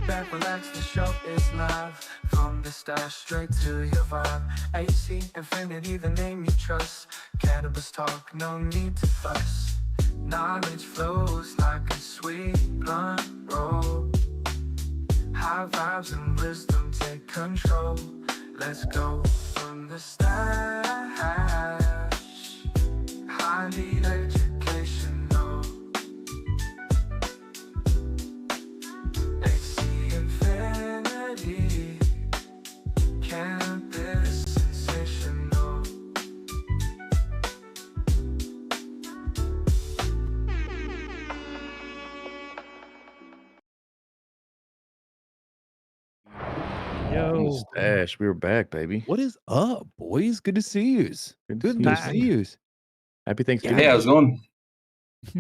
back, relax, the show is live. From the start straight to your vibe. AC Infinity, the name you trust. Cannabis talk, no need to fuss. Knowledge flows like a sweet blunt roll. High vibes and wisdom take control. Let's go from the stash. Highly educational. AC Infinity. Cannabis sensational. From the stash, we were back, baby. What is up, boys? Good to see yous. Good Good to to see see you. yous. Happy Thanksgiving. Hey, how's it going?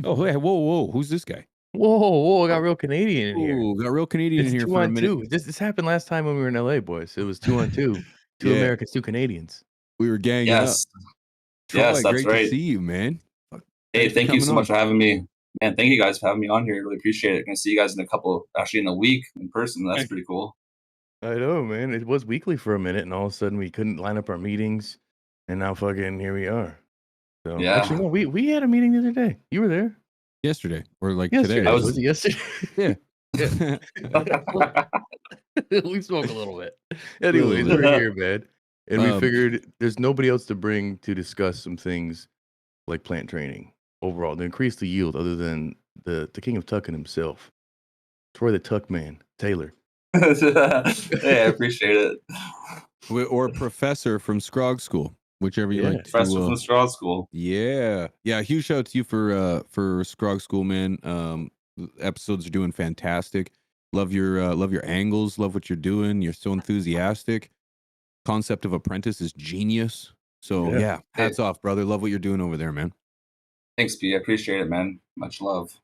Oh, hey, whoa. Who's this guy? Whoa, I got real Canadian in here. Ooh, got real Canadian It's in here 2 for a on minute. 2. This happened last time when we were in LA, boys. It was 2 on 2. Two Yeah. Americans, 2 Canadians. We were ganging Yes. up. Troy, Yes, that's great to right. see you, man. Hey, Thanks for thank you so coming much on. for having me. Man, thank you guys for having me on here. Really appreciate it. Gonna see you guys in a week in person. That's pretty cool. I know, man. It was weekly for a minute, and all of a sudden we couldn't line up our meetings, and now fucking here we are. So Yeah. actually, no, we had a meeting the other day. You were there Yesterday, or like yesterday. today. Was it yesterday? Yeah. We spoke a little bit. Anyways, we're here, man, and we figured there's nobody else to bring to discuss some things like plant training overall to increase the yield, other than the king of tucking himself, Troy the Tuck Man, Taylor. Hey, I appreciate it. Or a professor from Scrog School, whichever you like to. Professor from Scrog School. Yeah. Huge shout out to you for Scrog School, man. Episodes are doing fantastic. Love your angles. Love what you're doing. You're so enthusiastic. Concept of apprentice is genius. So yeah, hats off, brother. Love what you're doing over there, man. Thanks, P. I appreciate it, man. Much love.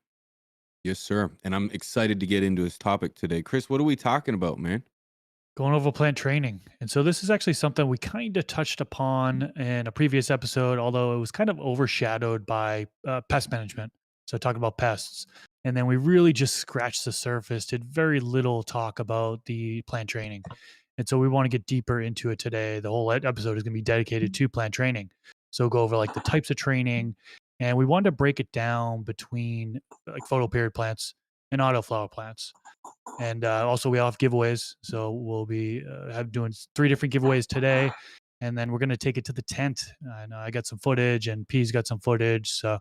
Yes, sir. And I'm excited to get into this topic today. Chris, what are we talking about, man? Going over plant training. And so this is actually something we kind of touched upon in a previous episode, although it was kind of overshadowed by pest management. So talking about pests. And then we really just scratched the surface, did very little talk about the plant training. And so we want to get deeper into it today. The whole episode is going to be dedicated to plant training. So go over like the types of training. And we wanted to break it down between like photoperiod plants and autoflower plants. And also we all have giveaways. So we'll be doing 3 different giveaways today. And then we're going to take it to the tent. I know I got some footage and P's got some footage. So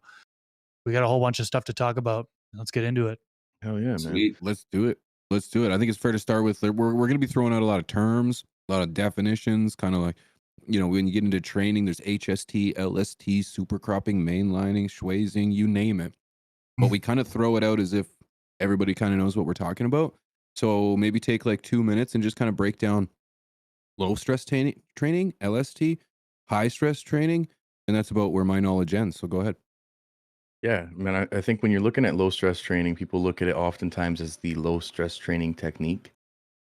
we got a whole bunch of stuff to talk about. Let's get into it. Hell yeah, man. Sweet. Let's do it. I think it's fair to start with, we're going to be throwing out a lot of terms, a lot of definitions, kind of like, when you get into training, there's HST, LST, super cropping, mainlining, schwazing, you name it. But we kind of throw it out as if everybody kind of knows what we're talking about. So maybe take like 2 minutes and just kind of break down low stress training, LST, high stress training. And that's about where my knowledge ends. So go ahead. Yeah, man, I think when you're looking at low stress training, people look at it oftentimes as the low stress training technique.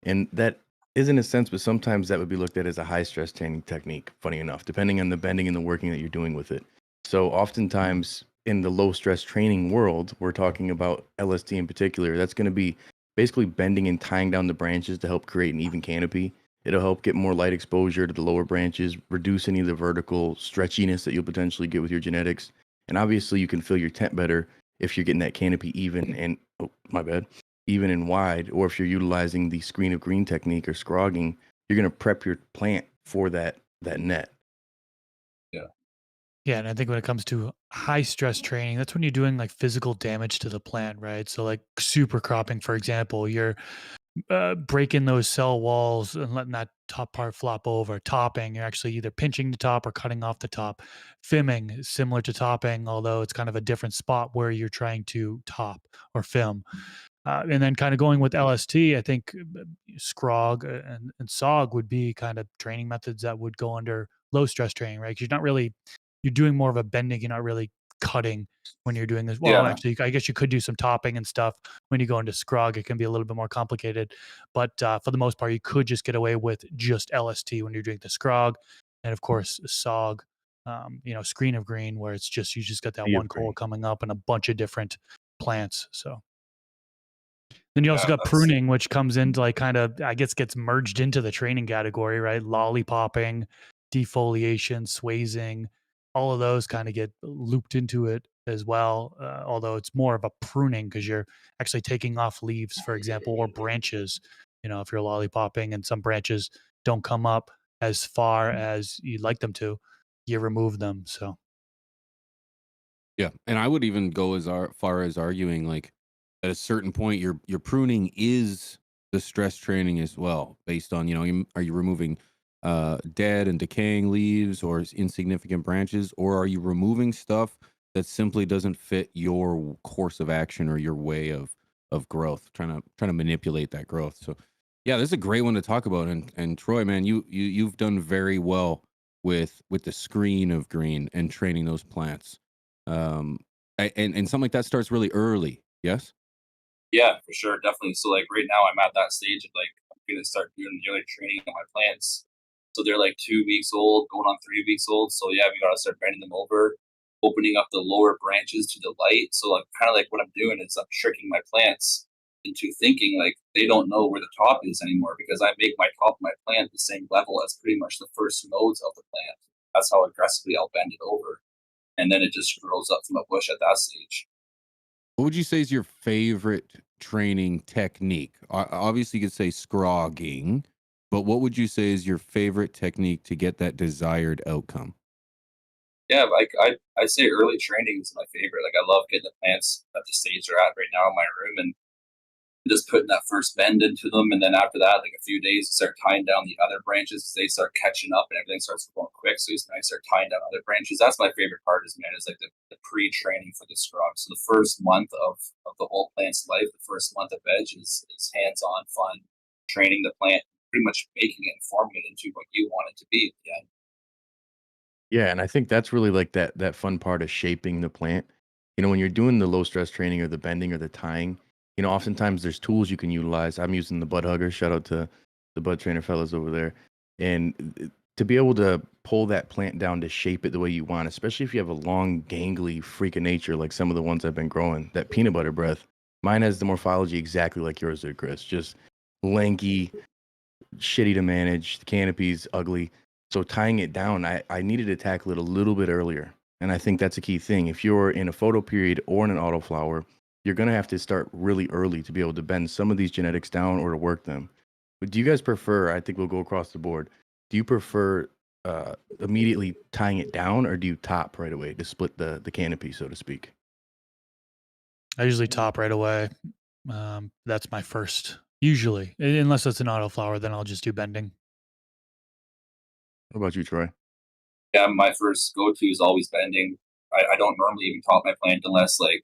And that is in a sense, but sometimes that would be looked at as a high stress training technique, funny enough, depending on the bending and the working that you're doing with it. So oftentimes in the low stress training world, we're talking about LST in particular. That's going to be basically bending and tying down the branches to help create an even canopy. It'll help get more light exposure to the lower branches, reduce any of the vertical stretchiness that you'll potentially get with your genetics. And obviously you can fill your tent better if you're getting that canopy even and, even and wide, or if you're utilizing the screen of green technique or scrogging, you're going to prep your plant for that net. Yeah, and I think when it comes to high stress training, that's when you're doing like physical damage to the plant, right? So like super cropping, for example, you're breaking those cell walls and letting that top part flop over. Topping, you're actually either pinching the top or cutting off the top. Film is similar to topping, although it's kind of a different spot where you're trying to top or film. And then kind of going with LST, I think Scrog and SOG would be kind of training methods that would go under low stress training, right? 'Cause you're doing more of a bending. You're not really cutting when you're doing this. Well, actually, I guess you could do some topping and stuff when you go into Scrog. It can be a little bit more complicated, but for the most part, you could just get away with just LST when you're doing the Scrog, and of course SOG. Screen of green, where you just got that one core coming up and a bunch of different plants. So Then you also Yeah, got that's pruning, which comes into like kind of, I guess, gets merged into the training category, right? Lollipopping, defoliation, swazing, all of those kind of get looped into it as well. Although it's more of a pruning because you're actually taking off leaves, for example, or branches. You know, if you're lollipopping and some branches don't come up as far as you'd like them to, you remove them. So Yeah, and I would even go as far as arguing like at a certain point your pruning is the stress training as well, based on are you removing dead and decaying leaves or insignificant branches, or are you removing stuff that simply doesn't fit your course of action or your way of growth, trying to manipulate that growth. So yeah, this is a great one to talk about. And Troy, man, you've done very well with the screen of green and training those plants. um and something like that starts really early. Yes. Yeah, for sure, definitely. So like right now, I'm at that stage of like I'm gonna start doing the other training on my plants. So they're like 2 weeks old, going on 3 weeks old. So yeah, we gotta start bending them over, opening up the lower branches to the light. So like kind of like what I'm doing is I'm tricking my plants into thinking like they don't know where the top is anymore because I make my top of my plant the same level as pretty much the first nodes of the plant. That's how aggressively I'll bend it over, and then it just grows up from a bush at that stage. What would you say is your favorite training technique? Obviously, you could say scrogging, but what would you say is your favorite technique to get that desired outcome? Yeah, like I say early training is my favorite. Like I love getting the plants at the stage they're at right now in my room and just putting that first bend into them, and then after that, like a few days, start tying down the other branches. They start catching up, and everything starts going quick. So I start tying down other branches. That's my favorite part. Is man, is like the pre-training for the scrub. So the first month of the whole plant's life, the first month of veg is hands-on fun, training the plant, pretty much making it and forming it into what you want it to be. Yeah, Yeah, and I think that's really like that fun part of shaping the plant. When you're doing the low stress training or the bending or the tying, oftentimes there's tools you can utilize. I'm using the bud hugger. Shout out to the bud trainer fellas over there. And to be able to pull that plant down to shape it the way you want, especially if you have a long, gangly freak of nature like some of the ones I've been growing, that peanut butter breath. Mine has the morphology exactly like yours did, Chris. Just lanky, shitty to manage. The canopy's ugly. So tying it down, I needed to tackle it a little bit earlier. And I think that's a key thing. If you're in a photo period or in an autoflower, you're going to have to start really early to be able to bend some of these genetics down or to work them. But do you guys prefer, I think we'll go across the board, do you prefer immediately tying it down or do you top right away to split the canopy, so to speak? I usually top right away. That's my first, usually, unless it's an autoflower, then I'll just do bending. What about you, Troy? yeah. My first go-to is always bending. I don't normally even top my plant unless like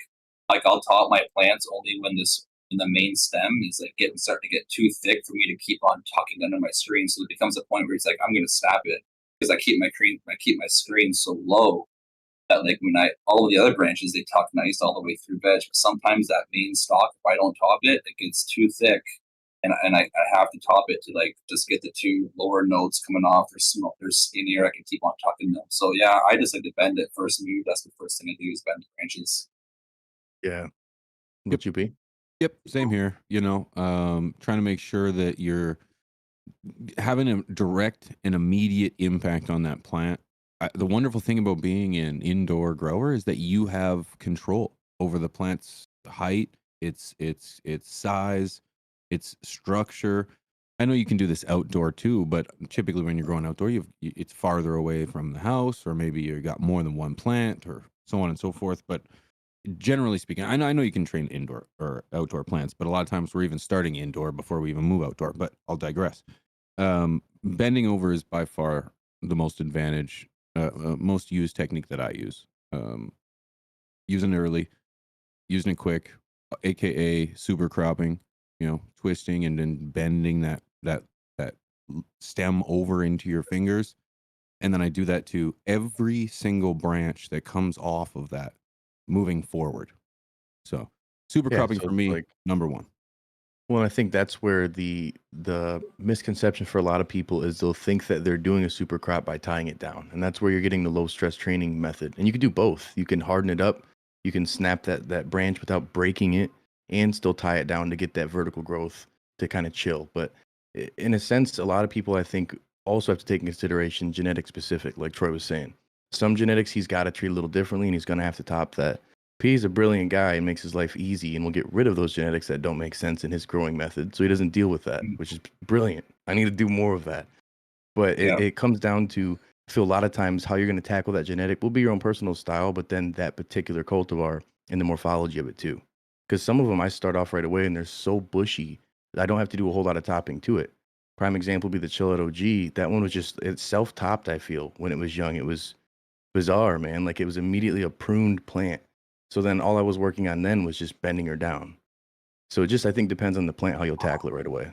I'll top my plants only when the main stem is like starting to get too thick for me to keep on tucking under my screen. So it becomes a point where it's like I'm gonna snap it because I keep my screen so low that like when I all of the other branches they tuck nice all the way through veg. But sometimes that main stalk, if I don't top it, it gets too thick. And I have to top it to like just get the two lower nodes coming off. They're skinnier. I can keep on tucking them. So yeah, I just like to bend it first move. That's the first thing I do is bend the branches. Yeah. Yep. What you be? Yep, same here. Trying to make sure that you're having a direct and immediate impact on that plant. The wonderful thing about being an indoor grower is that you have control over the plant's height, its size, its structure. I know you can do this outdoor too, but typically when you're growing outdoor, it's farther away from the house, or maybe you got more than one plant, or so on and so forth. But generally speaking, I know you can train indoor or outdoor plants, but a lot of times we're even starting indoor before we even move outdoor. But I'll digress. Bending over is by far the most used technique that I use. Using it early, using it quick, aka super cropping. Twisting and then bending that stem over into your fingers, and then I do that to every single branch that comes off of that, moving forward. So super Yeah. cropping So for it's me, like, number one. well, I think that's where the misconception for a lot of people is they'll think that they're doing a super crop by tying it down. And that's where you're getting the low stress training method. And you can do both. You can harden it up, you can snap that branch without breaking it, and still tie it down to get that vertical growth to kind of chill. But in a sense, a lot of people I think also have to take in consideration genetic specific, like Troy was saying. Some genetics he's got to treat a little differently, and he's going to have to top that. P is a brilliant guy and makes his life easy, and will get rid of those genetics that don't make sense in his growing method, so he doesn't deal with that, Mm. which is brilliant. I need to do more of that. But Yeah. it comes down to, I feel a lot of times how you're going to tackle that genetic will be your own personal style, but then that particular cultivar and the morphology of it too. Because some of them I start off right away and they're so bushy that I don't have to do a whole lot of topping to it. Prime example would be the Chillet OG. That one was just, it's self topped, I feel, when it was young. It was bizarre, man. Like it was immediately a pruned plant. So then all I was working on then was just bending her down. So it just, I think, depends on the plant how you'll tackle it right away.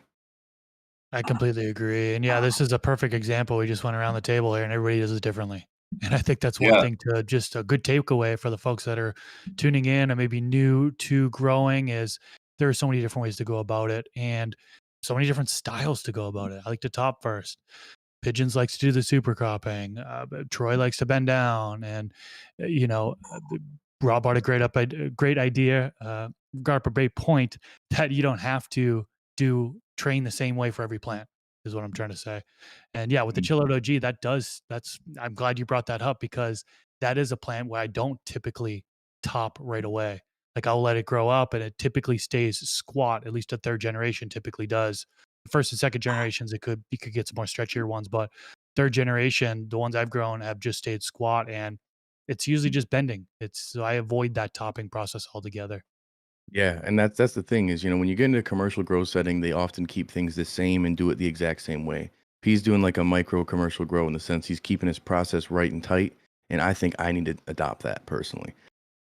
I completely agree. And yeah, this is a perfect example. We just went around the table here and everybody does it differently. And I think that's one Yeah. thing to just a good takeaway for the folks that are tuning in and maybe new to growing is there are so many different ways to go about it and so many different styles to go about it. I like to top first. Pigeons likes to do the super cropping. But Troy likes to bend down, and Rob brought a great idea. Brought up a great point that you don't have to do train the same way for every plant. Is what I'm trying to say. And yeah, with the Mm. Chillout OG, that's. I'm glad you brought that up because that is a plant where I don't typically top right away. Like I'll let it grow up, and it typically stays squat. At least a third generation typically does. First and second generations, you could get some more stretchier ones, but third generation, the ones I've grown have just stayed squat, and it's usually just bending. It's so I avoid that topping process altogether. Yeah, and that's the thing is, when you get into a commercial grow setting, they often keep things the same and do it the exact same way. He's doing like a micro commercial grow in the sense he's keeping his process right and tight, and I think I need to adopt that personally.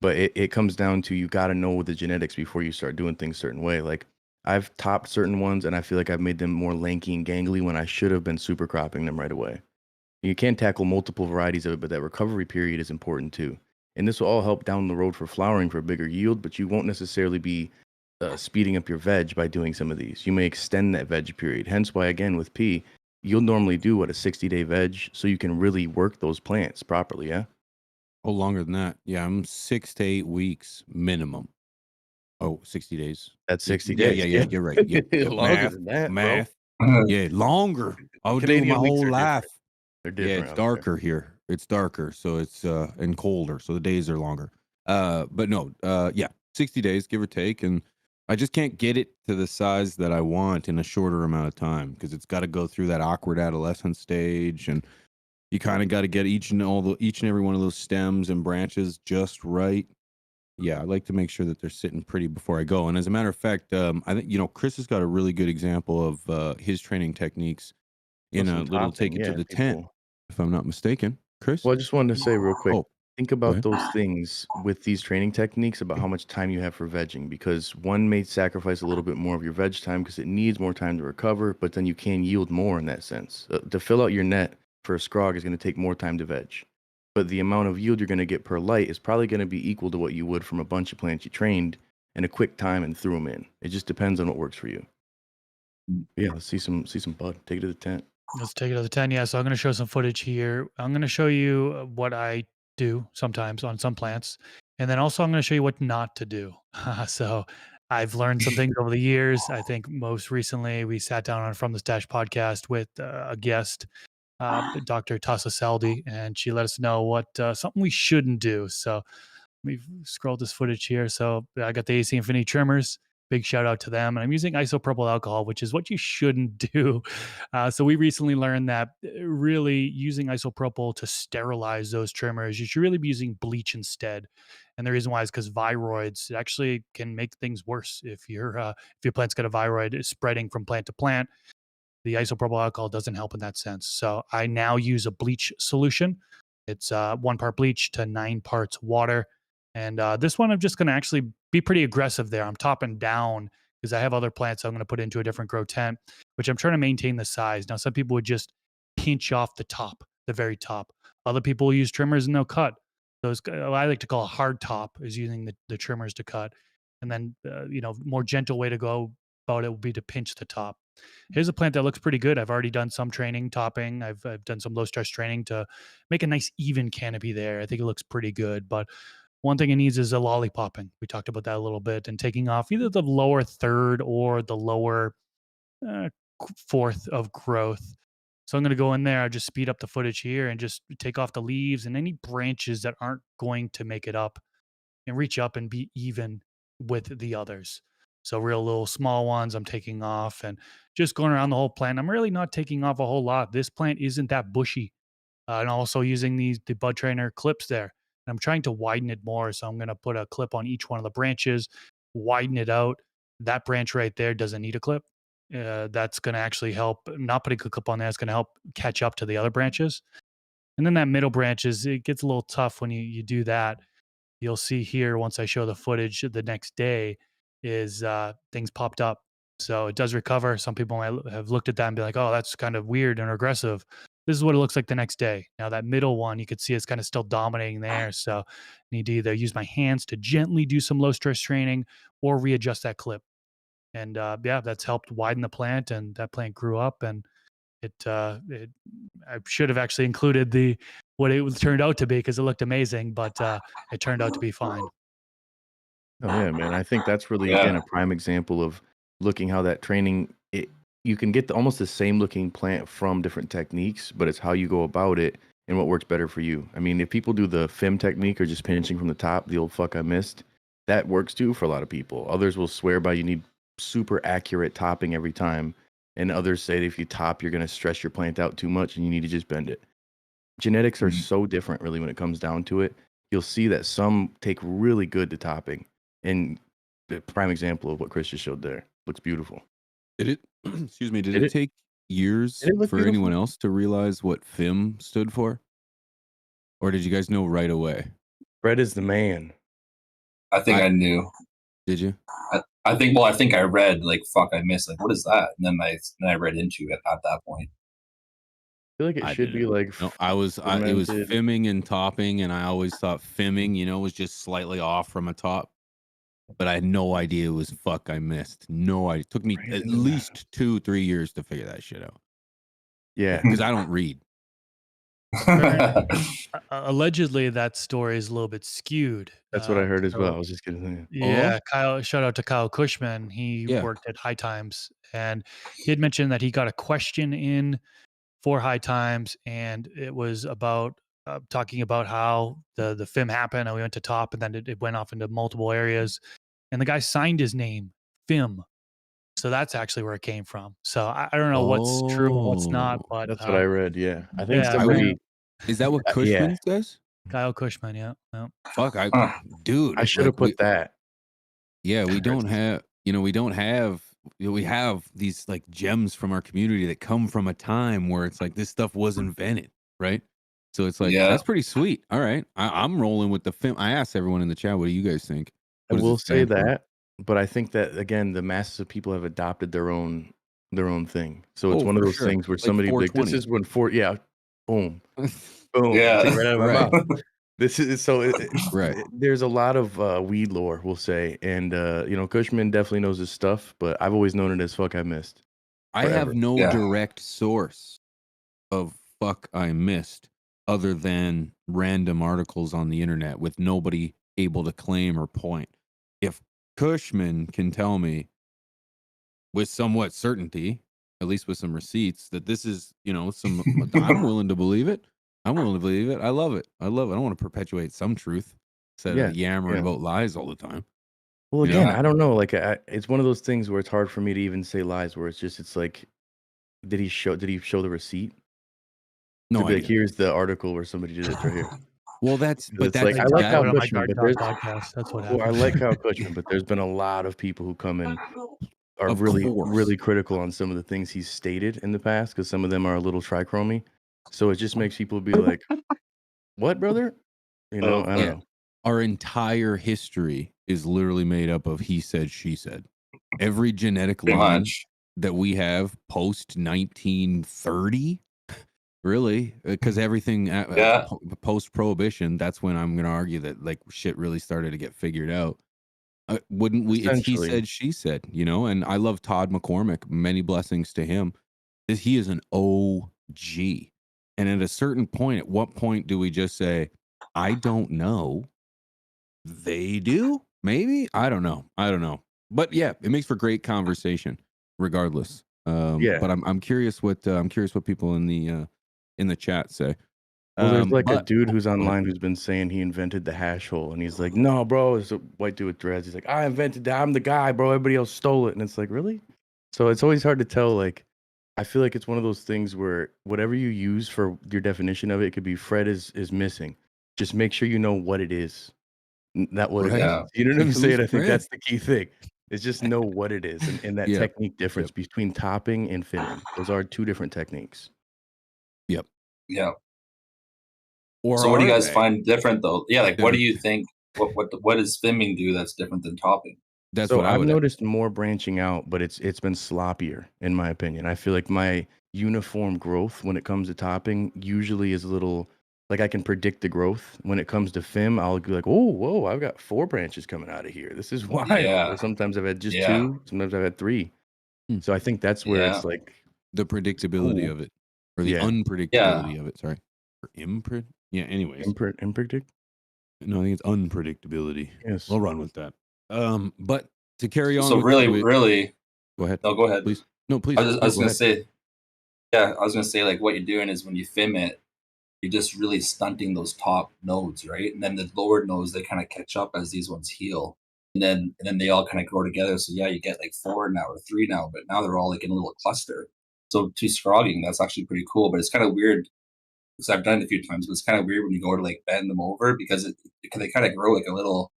But it comes down to you got to know the genetics before you start doing things a certain way. Like I've topped certain ones, and I feel like I've made them more lanky and gangly when I should have been super cropping them right away. You can tackle multiple varieties of it, but that recovery period is important too. And this will all help down the road for flowering for a bigger yield, but you won't necessarily be speeding up your veg by doing some of these. You may extend that veg period. Hence why, again, with P, you'll normally do what a 60-day veg so you can really work those plants properly. Yeah. Oh, longer than that. Yeah, I'm 6 to 8 weeks minimum. Oh, 60 days. That's 60 Yeah, days. yeah, yeah. You're right. Yep, yep. Longer Math, than that, bro. math. Yeah, longer. I would do it my Canadian weeks whole are life. different. They're Yeah, different it's out there. darker here. It's darker, so it's and colder, so the days are longer. But no, yeah, 60 days, give or take, and I just can't get it to the size that I want in a shorter amount of time because it's got to go through that awkward adolescent stage, and you kind of got to get each and every one of those stems and branches just right. Yeah, I like to make sure that they're sitting pretty before I go. And as a matter of fact, I think Chris has got a really good example of his training techniques Well, in a some little take topping, it to yeah. the tent, People. if I'm not mistaken. Chris? Well, I just wanted to say real quick, Oh, think go about ahead. those things with these training techniques about how much time you have for vegging because one may sacrifice a little bit more of your veg time because it needs more time to recover, but then you can yield more in that sense. To fill out your net for a scrog is going to take more time to veg, but the amount of yield you're going to get per light is probably going to be equal to what you would from a bunch of plants you trained in a quick time and threw them in. It just depends on what works for you. Yeah, let's see some bud. Take it to the tent. Let's take it to the 10. Yeah, so I'm going to show some footage here. I'm going to show you what I do sometimes on some plants. And then also I'm going to show you what not to do. So I've learned some things over the years. I think most recently we sat down on From the Stash podcast with a guest, Dr. Tassa Saldi, and she let us know what something we shouldn't do. So we've scrolled this footage here. So I got the AC Infinity trimmers. Big shout out to them. And I'm using isopropyl alcohol, which is what you shouldn't do. So we recently learned that really using isopropyl to sterilize those trimmers, you should really be using bleach instead. And the reason why is because viroids actually can make things worse if your plant's got a viroid spreading from plant to plant. The isopropyl alcohol doesn't help in that sense. So I now use a bleach solution. It's 1 part bleach to 9 parts water. And this one, I'm just going to actually be pretty aggressive there. I'm topping down because I have other plants I'm going to put into a different grow tent, which I'm trying to maintain the size. Now, some people would just pinch off the top, the very top. Other people will use trimmers and they'll cut. Those I like to call a hard top is using the trimmers to cut. And then, more gentle way to go about it would be to pinch the top. Here's a plant that looks pretty good. I've already done some training topping. I've done some low stress training to make a nice even canopy there. I think it looks pretty good. But one thing it needs is a lollipopping. We talked about that a little bit, and taking off either the lower third or the lower uh, fourth of growth. So I'm going to go in there, just speed up the footage here and just take off the leaves and any branches that aren't going to make it up and reach up and be even with the others. So real little small ones I'm taking off and just going around the whole plant. I'm really not taking off a whole lot. This plant isn't that bushy. And also using the bud trainer clips there. And I'm trying to widen it more. So I'm going to put a clip on each one of the branches, widen it out. That branch right there doesn't need a clip. That's going to actually help. Not putting a clip on there is going to help catch up to the other branches. And then that middle branches, it gets a little tough when you do that. You'll see here once I show the footage the next day is things popped up. So it does recover. Some people might have looked at that and be like, oh, that's kind of weird and aggressive. This is what it looks like the next day. Now that middle one, you could see it's kind of still dominating there. So I need to either use my hands to gently do some low stress training or readjust that clip. And yeah, that's helped widen the plant, and that plant grew up. And it I should have actually included the what it turned out to be because it looked amazing, but it turned out to be fine. Oh yeah, man. I think that's really Yeah. again a prime example of looking how that training you can get almost the same looking plant from different techniques, but it's how you go about it and what works better for you. I mean, if people do the FIM technique or just pinching from the top, the old fuck I missed, that works too for a lot of people. Others will swear by you need super accurate topping every time, and others say that if you top, you're going to stress your plant out too much and you need to just bend it. Genetics are Mhm. so different, really, when it comes down to it. You'll see that some take really good to topping, and the prime example of what Chris just showed there looks beautiful. Did it? Excuse me. Did Did it it? take years Did it look for anyone beautiful? else to realize what FIM stood for, or did you guys know right away? Fred is the man. I think I knew. Did you? I think. Well, I think I read like fuck. I missed. Like, what is that? And then I read into it at that point. I feel like it I should be didn't. like No, it was fermented. fimming and topping, and I always thought fimming, was just slightly off from a top. But I had no idea it was fuck I missed. No idea. It took me at Brandon. least 2-3 years to figure that shit out Yeah, because I don't read. Allegedly, that story is a little bit skewed. that's what I heard as well. I So was just gonna say. Oh, yeah, Kyle. Shout out to Kyle Cushman. He yeah. worked at High Times, and he had mentioned that he got a question in for High Times, and it was about talking about how the FIM happened, and we went to top, and then it went off into multiple areas, and the guy signed his name, FIM. So that's actually where it came from. So I don't know what's true and what's not, Oh, but That's what I read. Yeah, I think yeah, somebody. is that what Yeah, Cushman says? Kyle Cushman, yeah, yeah. Fuck, Huh. dude, I should like have put that. we don't Chris. have, we have these like gems from our community that come from a time where it's like this stuff was invented, right? So it's like Yeah. that's pretty sweet. All right, I'm rolling with the film. I asked everyone in the chat, what do you guys think? I What does will it say stand for? that, but I think that again, the masses of people have adopted their own thing. So it's Oh, one of for those sure. things where Like somebody be like, "This 420. is when four, yeah, boom, boom, Yeah. take it right out of my Right. mouth." This is so. Right. There's a lot of weed lore, we'll say, and Cushman definitely knows his stuff, but I've always known it as "fuck I missed" I forever. have no Yeah. direct source of fuck I missed other than random articles on the internet with nobody able to claim or point. If Cushman can tell me with somewhat certainty, at least with some receipts, that this is, I'm willing to believe it. I'm willing to believe it. I love it. I love it. I don't want to perpetuate some truth instead Yeah, of yammering yeah. about lies all the time. Well, You know? again, I don't know. Like, it's one of those things where it's hard for me to even say lies. Where it's like, did he show the receipt? No To be like, idea. here's the article where somebody did it right here. Well, but It's that's like I Like like talked Kyle about on my Cushman, Guard but Dog there's podcast. That's what well, I happened. like Kyle Cushman, but there's been a lot of people who come in are of really, course. really critical on some of the things he's stated in the past because some of them are a little trichromy. So it just makes people be like, "What, brother?" I Yeah. don't know. Our entire history is literally made up of he said, she said. Every genetic Pretty line much. that we have post 1930, really, because everything Yeah. post prohibition, that's when I'm going to argue that like shit really started to get figured out. Wouldn't we? It's he Essentially, said, she said, and I love Todd McCormick. Many blessings to him. He is an OG. And at a certain point, at what point do we just say, I don't know? They do? Maybe? I don't know. But yeah, it makes for great conversation regardless. Yeah. But I'm curious what people in the chat say. Well, there's like a But dude who's go ahead. online who's been saying he invented the hash hole, and he's like, "No, bro, it's a white dude with dreads. He's like, I invented that. I'm the guy, bro. Everybody else stole it." And it's like, really? So it's always hard to tell. Like, I feel like it's one of those things where whatever you use for your definition of it, it could be Fred is missing. Just make sure you know what it is, not what it Right. is. Yeah. You know what Kick I'm the loose saying? I think thread. that's the key thing. Is just know what it is, and that Yep. technique difference Yep. between topping and fimming. Those are two different techniques. Yep. Yeah. Or So what do you are guys they? find different though? Yeah, like what do They're- you think? What does fimming do that's different than topping? That's So what I I've would ask. noticed more branching out, but it's been sloppier in my opinion. I feel like my uniform growth when it comes to topping usually is a little like I can predict the growth. When it comes to FIM, I'll be like, oh, whoa, I've got 4 branches coming out of here. This is wild. Yeah. Or sometimes I've had just Yeah. 2, sometimes I've had 3. Hmm. So I think that's where Yeah. it's like, The predictability cool. of it, or the Yeah. unpredictability of it. Sorry, or Yeah. Anyways, Impredict? no, I think it's unpredictability. Yes. We'll run with that. But to carry on So with really, go ahead. no, go ahead. Please. No, please. I was No, just go gonna ahead. say, yeah, I was gonna say like what you're doing is when you fim it, you're just really stunting those top nodes, right? And then the lower nodes they kind of catch up as these ones heal, and then they all kind of grow together. So yeah, you get like 4 now or 3 now, but now they're all like in a little cluster. So to scrogging, that's actually pretty cool. But it's kind of weird because I've done it a few times. But it's kind of weird when you go to like bend them over because they kind of grow like a little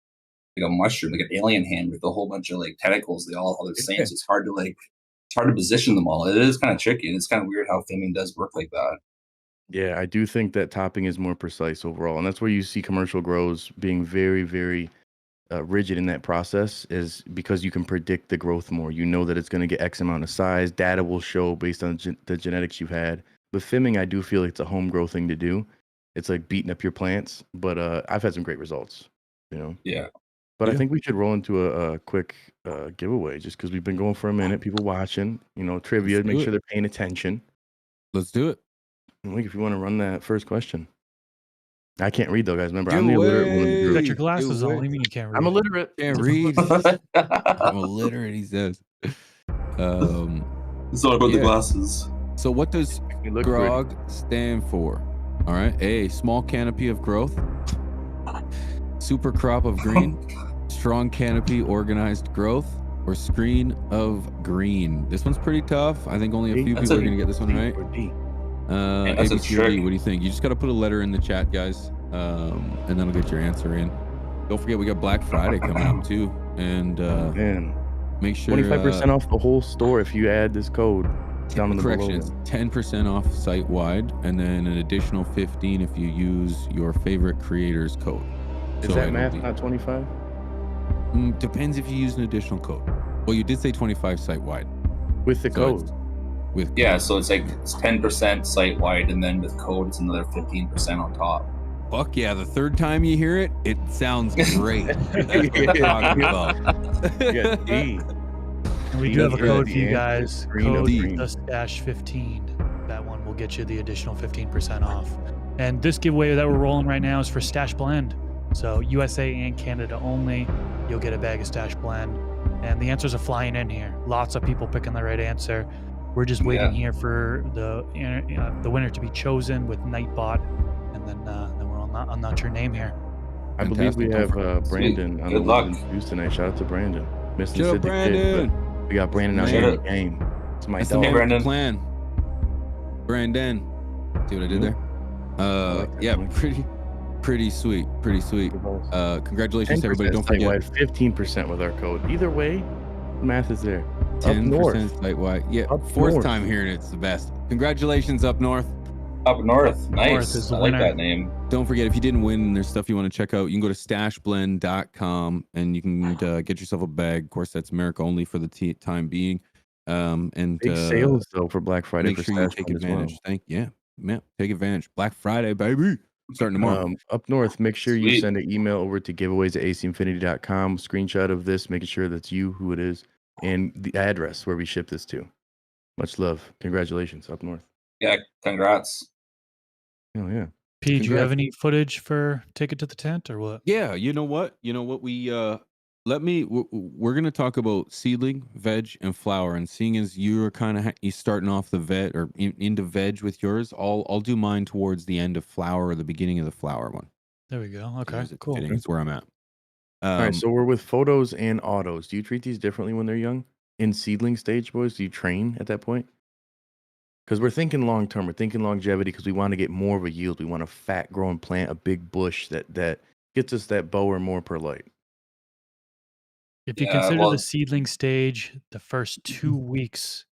like a mushroom, like an alien hand with a whole bunch of like tentacles. They all the same, Yeah. so it's hard to position them all. It is kind of tricky, and it's kind of weird how fimming does work like that. Yeah, I do think that topping is more precise overall, and that's where you see commercial grows being very, very rigid in that process is because you can predict the growth more. You know that it's going to get X amount of size. Data will show based on the genetics you've had. But fimming, I do feel like it's a home grow thing to do. It's like beating up your plants, but I've had some great results, you know. Yeah. But I Yeah. think we should roll into a quick giveaway just because we've been going for a minute. People watching, you know, trivia. Let's Make do sure it. they're paying attention. Let's do it. And like, if you want to run that first question, I can't read though, guys. Remember, I'm the illiterate one of the You group. got your glasses on. What do you mean you can't read? I'm illiterate. Can't read. I'm illiterate. He says. Sorry about the Yeah. glasses. So what does You look pretty. GROG stand for? All right. A, small canopy of growth. Super crop of green. Strong canopy, organized growth. Or screen of green. This one's pretty tough. I think only a few That's people a are going to get this one D right. or D. Man, A, that's a B, C, or D. trick. What do you think? You just got to put a letter in the chat, guys. And that'll get your answer in. Don't forget, we got Black Friday coming up too. And Man, make sure 25% off the whole store if you add this code down in the correction, below. it's 10% off site wide, and then an additional 15 if you use your favorite creator's code. Is So that it'll math be- not 25? Depends if you use an additional code. Well, you did say 25 site wide With the So code. with Yeah, so it's like it's 10% site wide, and then with code it's another 15% on top. fuck yeah. The third time you hear it, it sounds great. That's what we're talking about. You got D. And we D do have a is code the for you answer. guys. Green of Code green. the stash 15. That one will get you the additional 15% off. And this giveaway that we're rolling right now is for Stash Blend. So USA and Canada only. You'll get a bag of Stash Blend. And the answers are flying in here. Lots of people picking the right answer. We're just waiting here for the winner to be chosen with Nightbot, and then we'll announce your name here. I believe we have Fantastic. Brandon on Good the luck. ones and twos tonight. Shout out to Brandon. Missing Shout out Sid the Kid, Brandon. but we got Brandon out Man. here in the game. It's my That's the dog. name of the Brandon. plan. Brandon. See what I did there? like that. Yeah, I like that. pretty sweet. Pretty sweet. Congratulations to everybody. Don't forget 15% with our code. Either way, the math is there. Up 10% north. site wide. Yeah, Up fourth north. time hearing it's the best. Congratulations, Up North. Up north, nice. North is the I like winner. that name. Don't forget, if you didn't win and there's stuff you want to check out, you can go to stashblend.com and you can get yourself a bag. Of course, that's America only for the time being. And Big sales though for Black Friday make for sure you Stash take Blend as well. advantage. Yeah, take advantage. Black Friday, baby. Starting tomorrow. Up north, make sure you Sweet. send an email over to giveaways@acinfinity.com. Screenshot of this, making sure that's you, who it is, and the address where we ship this to. Much love. Congratulations, Up North. Yeah, congrats. Oh yeah. P, do you have Congrats. any footage for Take It to the Tent or what? Yeah, you know what? We we're gonna talk about seedling, veg, and flower. And seeing as you're kind of you starting off the vet or into veg with yours, I'll do mine towards the end of flower or the beginning of the flower one. There we go. Okay, Because it's cool. fitting. It's where I'm at. All right, Um, so we're with photos and autos. Do you treat these differently when they're young? In seedling stage, boys, do you train at that point? Because we're thinking long term, we're thinking longevity because we want to get more of a yield. We want a fat growing plant, a big bush that gets us that bow or more per light. If you Yeah, consider the well, seedling stage, the first 2 weeks,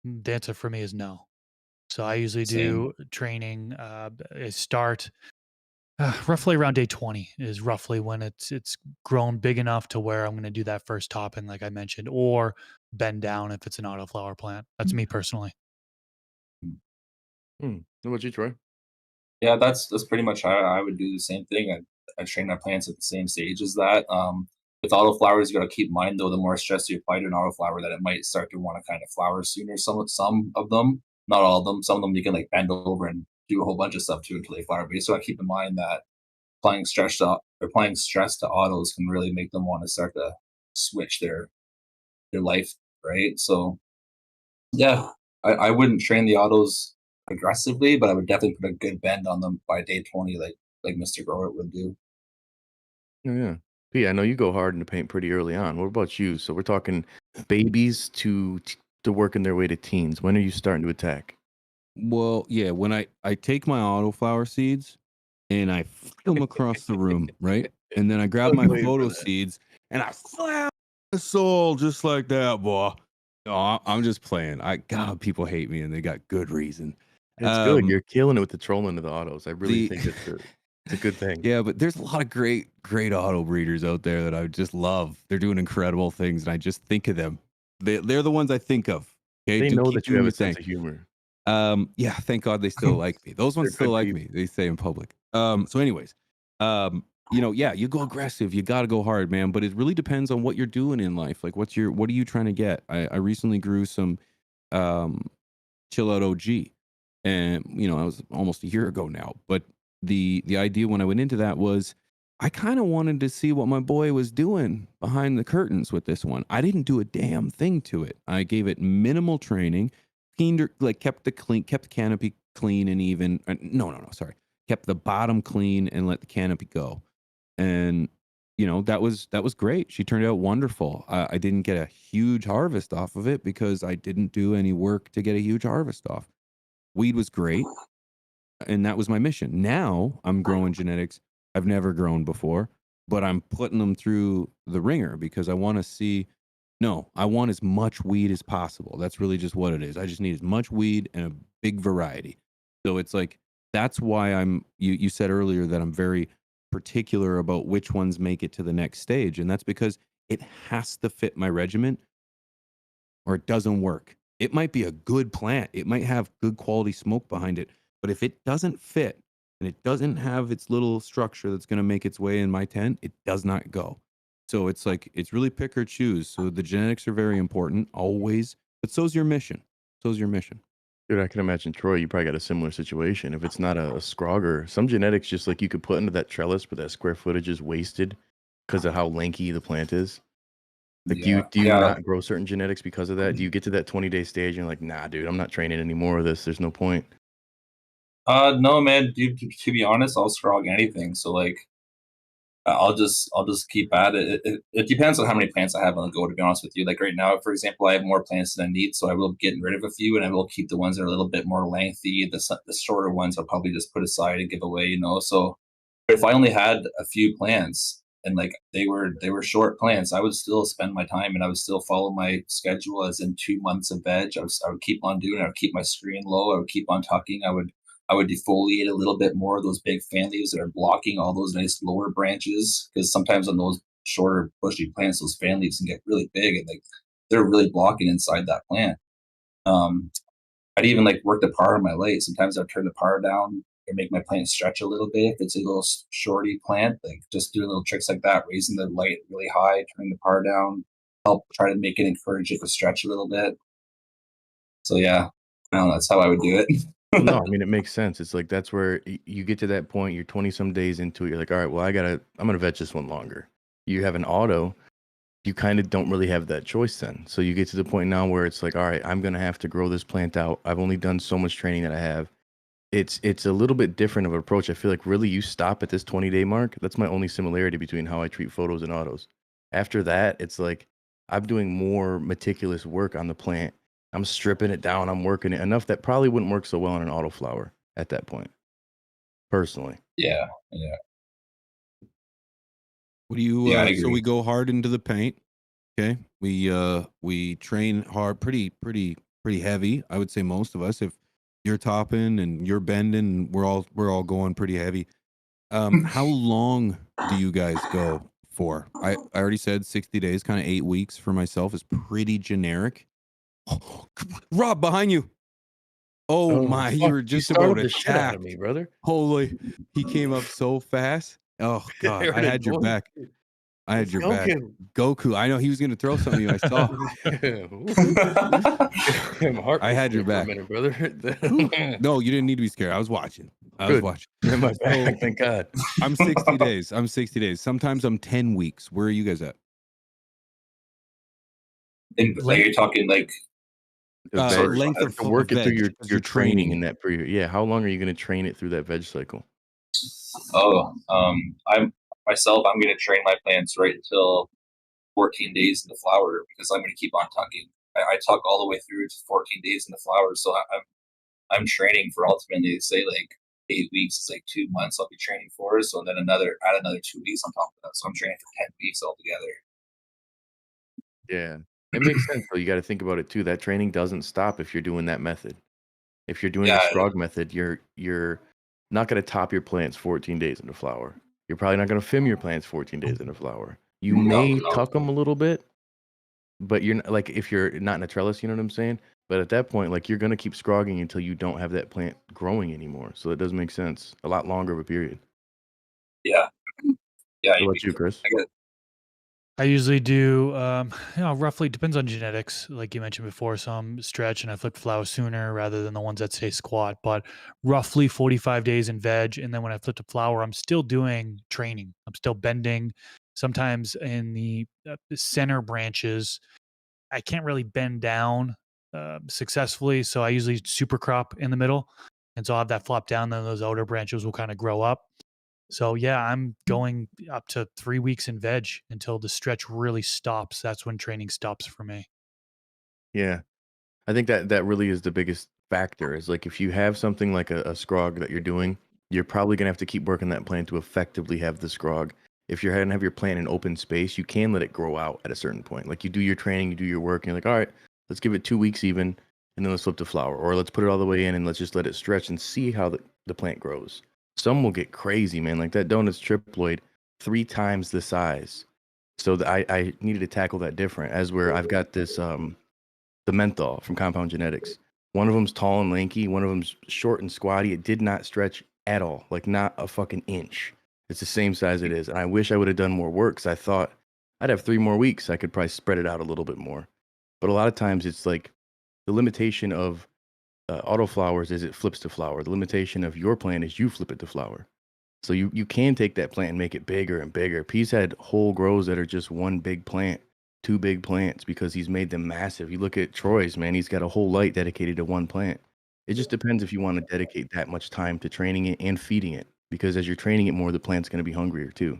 the answer for me is no. So I usually same. do training. I start roughly around day 20 is roughly when it's grown big enough to where I'm going to do that first topping, like I mentioned, or bend down if it's an autoflower plant. That's me personally. How about you, Troy? Yeah, that's pretty much how I would do the same thing. I train my plants at the same stage as that. With autoflowers, you got to keep in mind though, the more stress you apply to an autoflower, that it might start to want to kind of flower sooner. Some of them, not all of them. Some of them you can like bend over and do a whole bunch of stuff to until they flower. But you still got to keep in mind that applying stress to autos can really make them want to start to switch their life, right? So yeah, I wouldn't train the autos aggressively, but I would definitely put a good bend on them by day 20, like Mr. Grower would do. Oh, yeah. P, I know you go hard in the paint pretty early on. What about you? So we're talking babies to working their way to teens. When are you starting to attack? well, yeah, when I take my autoflower seeds and I flick them across the room, right? And then I I grab was my waiting for photo that. seeds and I slam the soul just like that, boy. No, I'm just playing. God, people hate me and they got good reason. It's good. Um, You're killing it with the trolling of the autos. I really the think it's a good thing. yeah, but there's a lot of great auto breeders out there that I just love. They're doing incredible things, and I just think of them. They're the ones I think of. Okay, They do know keep that you doing have your a sense thing. of humor. Yeah, thank God they still like me. Those They're ones still good like people. me. They say in public. So anyways, yeah, you go aggressive. You got to go hard, man. But it really depends on what you're doing in life. Like, what are you trying to get? I recently grew some um chill out OG, and that was almost a year ago now. But the idea when I went into that was I kind of wanted to see what my boy was doing behind the curtains with this one. I didn't do a damn thing to it. I gave it minimal training, like kept the canopy clean and even. No, sorry, kept the bottom clean and let the canopy go. And that was great. She turned out wonderful. I didn't get a huge harvest off of it because I didn't do any work to get a huge harvest off. Weed was great, and that was my mission. Now I'm growing genetics I've never grown before, but I'm putting them through the ringer because I want to see. No, I want as much weed as possible. That's really just what it is. I just need as much weed and a big variety. So it's like that's why you said earlier that I'm very particular about which ones make it to the next stage, and that's because it has to fit my regimen or it doesn't work. It might be a good plant. It might have good quality smoke behind it, but if it doesn't fit and it doesn't have its little structure that's going to make its way in my tent, it does not go. So it's like it's really pick or choose. So the genetics are very important always, but so's your mission. So's your mission. Dude, I can imagine Troy, you probably got a similar situation. If it's not a scrogger, some genetics just like you could put into that trellis, but that square footage is wasted because of how lanky the plant is. Like, do you Yeah, do you yeah. not grow certain genetics because of that? Do you get to that 20-day stage and you're like, nah, dude, I'm not training any more of this. There's no point. No, man. Dude, to be honest, I'll scrog anything. So like, I'll just keep at it. It depends on how many plants I have on the go. To be honest with you, like right now, for example, I have more plants than I need, so I will get rid of a few, and I will keep the ones that are a little bit more lengthy. The shorter ones I'll probably just put aside and give away. So if I only had a few plants and like they were short plants, I would still spend my time and I would still follow my schedule as in 2 months of veg. I would keep on doing it. I would keep my screen low. I would keep on tucking. I would defoliate a little bit more of those big fan leaves that are blocking all those nice lower branches because sometimes on those shorter bushy plants, those fan leaves can get really big and like they're really blocking inside that plant. Um, I'd even like work the par on my light. Sometimes I'd turn the par down and make my plant stretch a little bit. If it's a little shorty plant, like just doing little tricks like that, raising the light really high, turning the par down, help try to make it encourage it to stretch a little bit. So yeah, I don't know, that's how I would do it. Well, no, I mean, it makes sense. It's like that's where you get to that point. You're 20 some days into it. You're like, all right, well, I'm gonna veg this one longer. You have an auto. You kind of don't really have that choice then. So you get to the point now where it's like, all right, I'm gonna have to grow this plant out. I've only done so much training that I have. It's a little bit different of an approach. I feel like really you stop at this 20-day mark. That's my only similarity between how I treat photos and autos. After that, it's like I'm doing more meticulous work on the plant. I'm stripping it down. I'm working it enough that probably wouldn't work so well on an autoflower at that point, personally. Yeah. What do you Yeah, I so we agree. go hard into the paint. Okay. We train hard, pretty heavy. I would say most of us. If you're topping and you're bending, we're all going pretty heavy. How long do you guys go for? I already said 60 days, kind of 8 weeks for myself is pretty generic. Rob, behind you. Oh Oh, my, you fuck. were You just about startled the shit out of attacked. me, brother. Holy, he came up so fast. Oh I God, I heard a had your noise. back. I had Let's your go, back. Kim. Goku. I know he was gonna throw something at you. I saw. My heart I was had your scared for a back. minute, brother. No, you didn't need to be scared. I was watching. Good. In my So back, thank God. I'm 60 days. I'm 60 days. Sometimes I'm 10 weeks. Where are you guys at? And like, Length, you're talking like, The sorry, veg, Length of to work it through veg your because your you're training training. in that period. Yeah, how long are you gonna train it through that veg cycle? I'm gonna train my plants right until 14 days in the flower because I'm gonna keep on tucking. I tuck all the way through to 14 days in the flower, so I'm training for ultimately say like 8 weeks. It's like 2 months I'll be training for. So then add another 2 weeks on top of that. So I'm training for 10 weeks altogether. Yeah. It makes sense though. You gotta think about it too. That training doesn't stop if you're doing that method. If you're doing the Yeah, Scrog method, you're not gonna top your plants 14 days into flower. You're probably not gonna film your plants 14 days into flower. You may no. tuck them a little bit, but you're not, like if you're not in a trellis, you know what I'm saying? But at that point, like you're gonna keep scrogging until you don't have that plant growing anymore. So that does make sense. A lot longer of a period. Yeah, yeah. What about you, Chris? I got I usually do, roughly depends on genetics, like you mentioned before. Some stretch and I flip flower sooner rather than the ones that stay squat. But roughly 45 days in veg, and then when I flip to flower, I'm still doing training. I'm still bending. Sometimes in the center branches, I can't really bend down successfully, so I usually super crop in the middle, and so I'll have that flop down. Then those outer branches will kind of grow up. So yeah, I'm going up to 3 weeks in veg until the stretch really stops. That's when training stops for me. Yeah. I think that really is the biggest factor is like if you have something like a scrog that you're doing, you're probably gonna have to keep working that plant to effectively have the scrog. If you're gonna have your plant in open space, you can let it grow out at a certain point. Like you do your training, you do your work, and you're like, all right, let's give it 2 weeks even, and then let's flip to flower. Or let's put it all the way in and let's just let it stretch and see how the plant grows. Some will get crazy, man. Like that donut's triploid 3 times the size. So I needed to tackle that different as where I've got this the menthol from Compound Genetics. One of them's tall and lanky. One of them's short and squatty. It did not stretch at all, like not a fucking inch. It's the same size it is. And I wish I would have done more work because I thought I'd have 3 more weeks. I could probably spread it out a little bit more. But a lot of times it's like the limitation of autoflowers is it flips to flower. The limitation of your plant is you flip it to flower. So you can take that plant and make it bigger and bigger. Peace had whole grows that are just one big plant, two big plants because he's made them massive. You look at Troy's, man, he's got a whole light dedicated to one plant. It just depends if you want to dedicate that much time to training it and feeding it. Because as you're training it more, the plant's going to be hungrier too.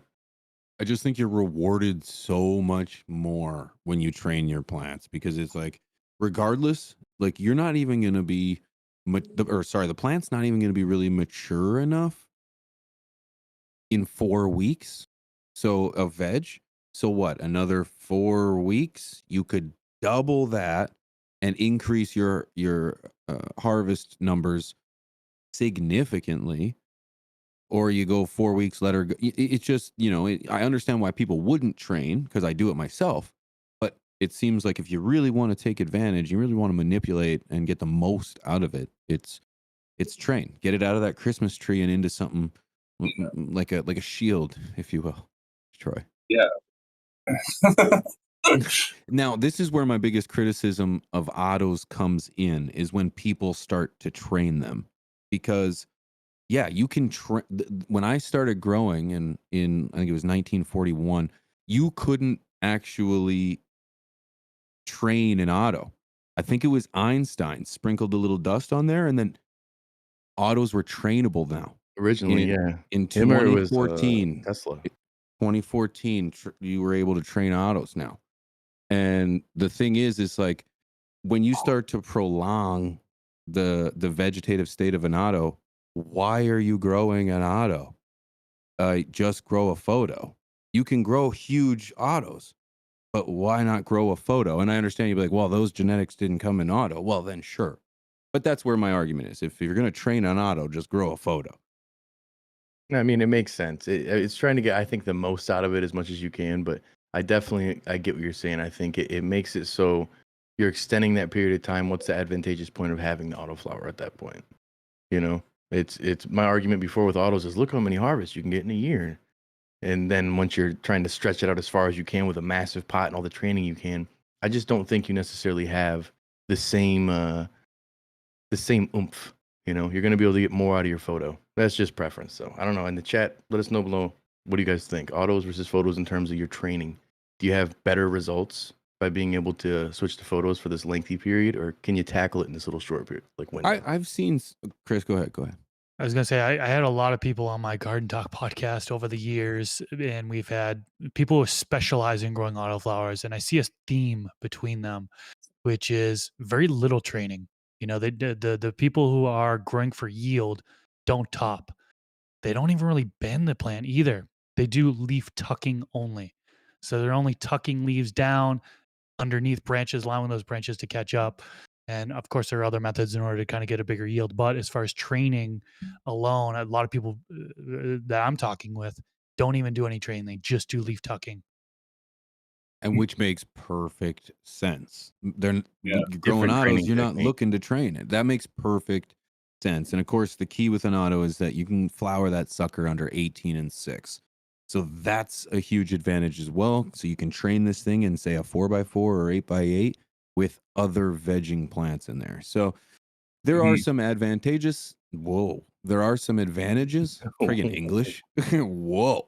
I just think you're rewarded so much more when you train your plants because it's like, regardless, like you're not even going to be, the plant's not even going to be really mature enough in 4 weeks. So a veg. So what? Another 4 weeks, you could double that and increase your harvest numbers significantly. Or you go 4 weeks, let her go. It's just, I understand why people wouldn't train because I do it myself. But it seems like if you really want to take advantage, you really want to manipulate and get the most out of it, it's train. Get it out of that Christmas tree and into something like a shield, if you will, Troy. yeah. Now, this is where my biggest criticism of autos comes in is when people start to train them. because yeah, you can when I started growing in I think it was 1941, you couldn't actually train an auto. I think it was Einstein sprinkled a little dust on there, and then autos were trainable now. Originally, In yeah. in Him or it was 2014, Tesla. 2014, you were able to train autos now. And the thing is like when you start to prolong the vegetative state of an auto, why are you growing an auto? Just grow a photo. You can grow huge autos, but why not grow a photo? And I understand you'd be like, well, those genetics didn't come in auto. Well, then sure. But that's where my argument is. If you're going to train an auto, just grow a photo. I mean, it makes sense. It's trying to get, I think, the most out of it as much as you can. But I get what you're saying. I think it makes it so you're extending that period of time. What's the advantageous point of having the autoflower at that point? You know, it's my argument before with autos is look how many harvests you can get in a year. And then once you're trying to stretch it out as far as you can with a massive pot and all the training you can, I just don't think you necessarily have the same oomph. You know, you're going to be able to get more out of your photo. That's just preference. So I don't know. In the chat, let us know below. What do you guys think? Autos versus photos in terms of your training. Do you have better results by being able to switch to photos for this lengthy period, or can you tackle it in this little short period, like window? I've seen Chris. Go ahead. I was gonna say I had a lot of people on my Garden Talk podcast over the years, and we've had people who specialize in growing autoflowers, and I see a theme between them, which is very little training. You know, the people who are growing for yield don't top. They don't even really bend the plant either. They do leaf tucking only. So they're only tucking leaves down underneath branches, allowing those branches to catch up. And of course, there are other methods in order to kind of get a bigger yield. But as far as training alone, a lot of people that I'm talking with don't even do any training. They just do leaf tucking. And which makes perfect sense. They're Yeah. you're growing Different autos, training you're not technique. looking to train it. That makes perfect sense. And of course, the key with an auto is that you can flower that sucker under 18 and 6. So that's a huge advantage as well. So you can train this thing in, say, a 4x4 or 8x8 with other vegging plants in there. So there are some advantages. Whoa. There are some advantages. Friggin' English. Whoa.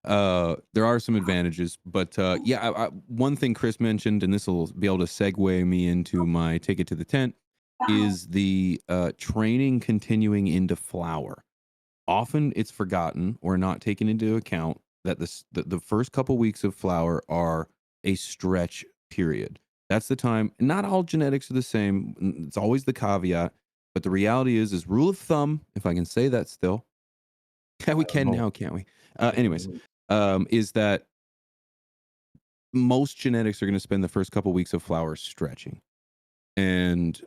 There are some advantages, but yeah, one thing Chris mentioned, and this will be able to segue me into my take it to the tent, is the training continuing into flower. Often it's forgotten or not taken into account that the first couple weeks of flower are a stretch period. That's the time. Not all genetics are the same. It's always the caveat, but the reality is rule of thumb, if I can say that still. Yeah, we can now, can't we? Anyways, is that most genetics are going to spend the first couple weeks of flower stretching. And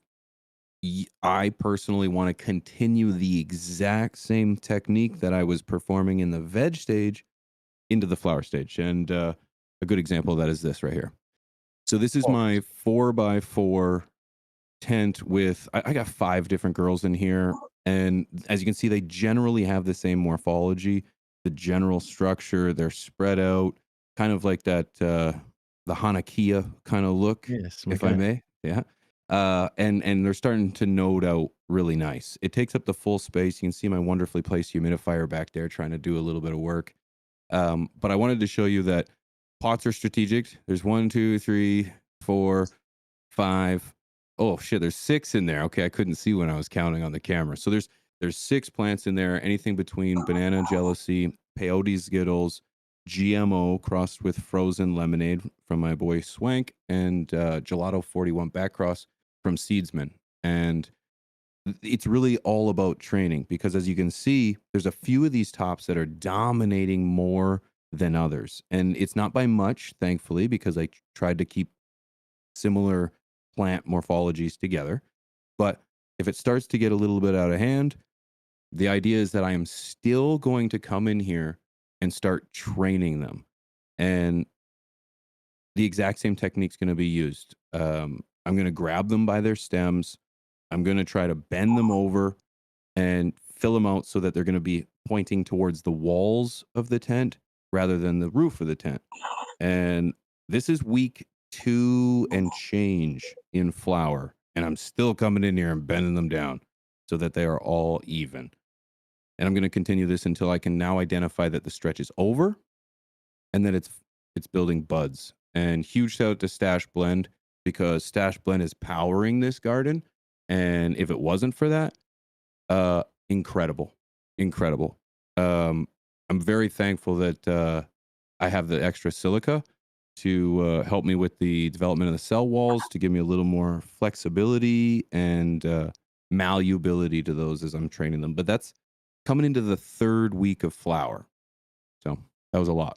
I personally want to continue the exact same technique that I was performing in the veg stage into the flower stage. And a good example of that is this right here. So this is my 4x4 tent with, I got 5 different girls in here. And as you can see, they generally have the same morphology, the general structure. They're spread out, kind of like that, the Hanakia kind of look, Yes, if I may. Yeah. And they're starting to node out really nice. It takes up the full space. You can see my wonderfully placed humidifier back there trying to do a little bit of work. But I wanted to show you that pots are strategic. There's 1, 2, 3, 4, 5. Oh shit, there's 6 in there. Okay, I couldn't see when I was counting on the camera. So there's 6 plants in there, anything between banana jealousy, peyote skittles, GMO crossed with frozen lemonade from my boy Swank, and Gelato 41 backcross from Seedsman. And it's really all about training because as you can see, there's a few of these tops that are dominating more than others. And it's not by much, thankfully, because I tried to keep similar plant morphologies together. But if it starts to get a little bit out of hand, the idea is that I am still going to come in here and start training them. And the exact same technique is going to be used. I'm going to grab them by their stems. I'm going to try to bend them over and fill them out so that they're going to be pointing towards the walls of the tent rather than the roof of the tent. And this is week 2 and change in flower. And I'm still coming in here and bending them down. so that they are all even. And I'm going to continue this until I can now identify that the stretch is over and that it's building buds. And huge shout out to Stash Blend, because Stash Blend is powering this garden. And if it wasn't for that, incredible. I'm very thankful that I have the extra silica to help me with the development of the cell walls, to give me a little more flexibility and malleability to those as I'm training them. But that's coming into the 3rd week of flower. So that was a lot.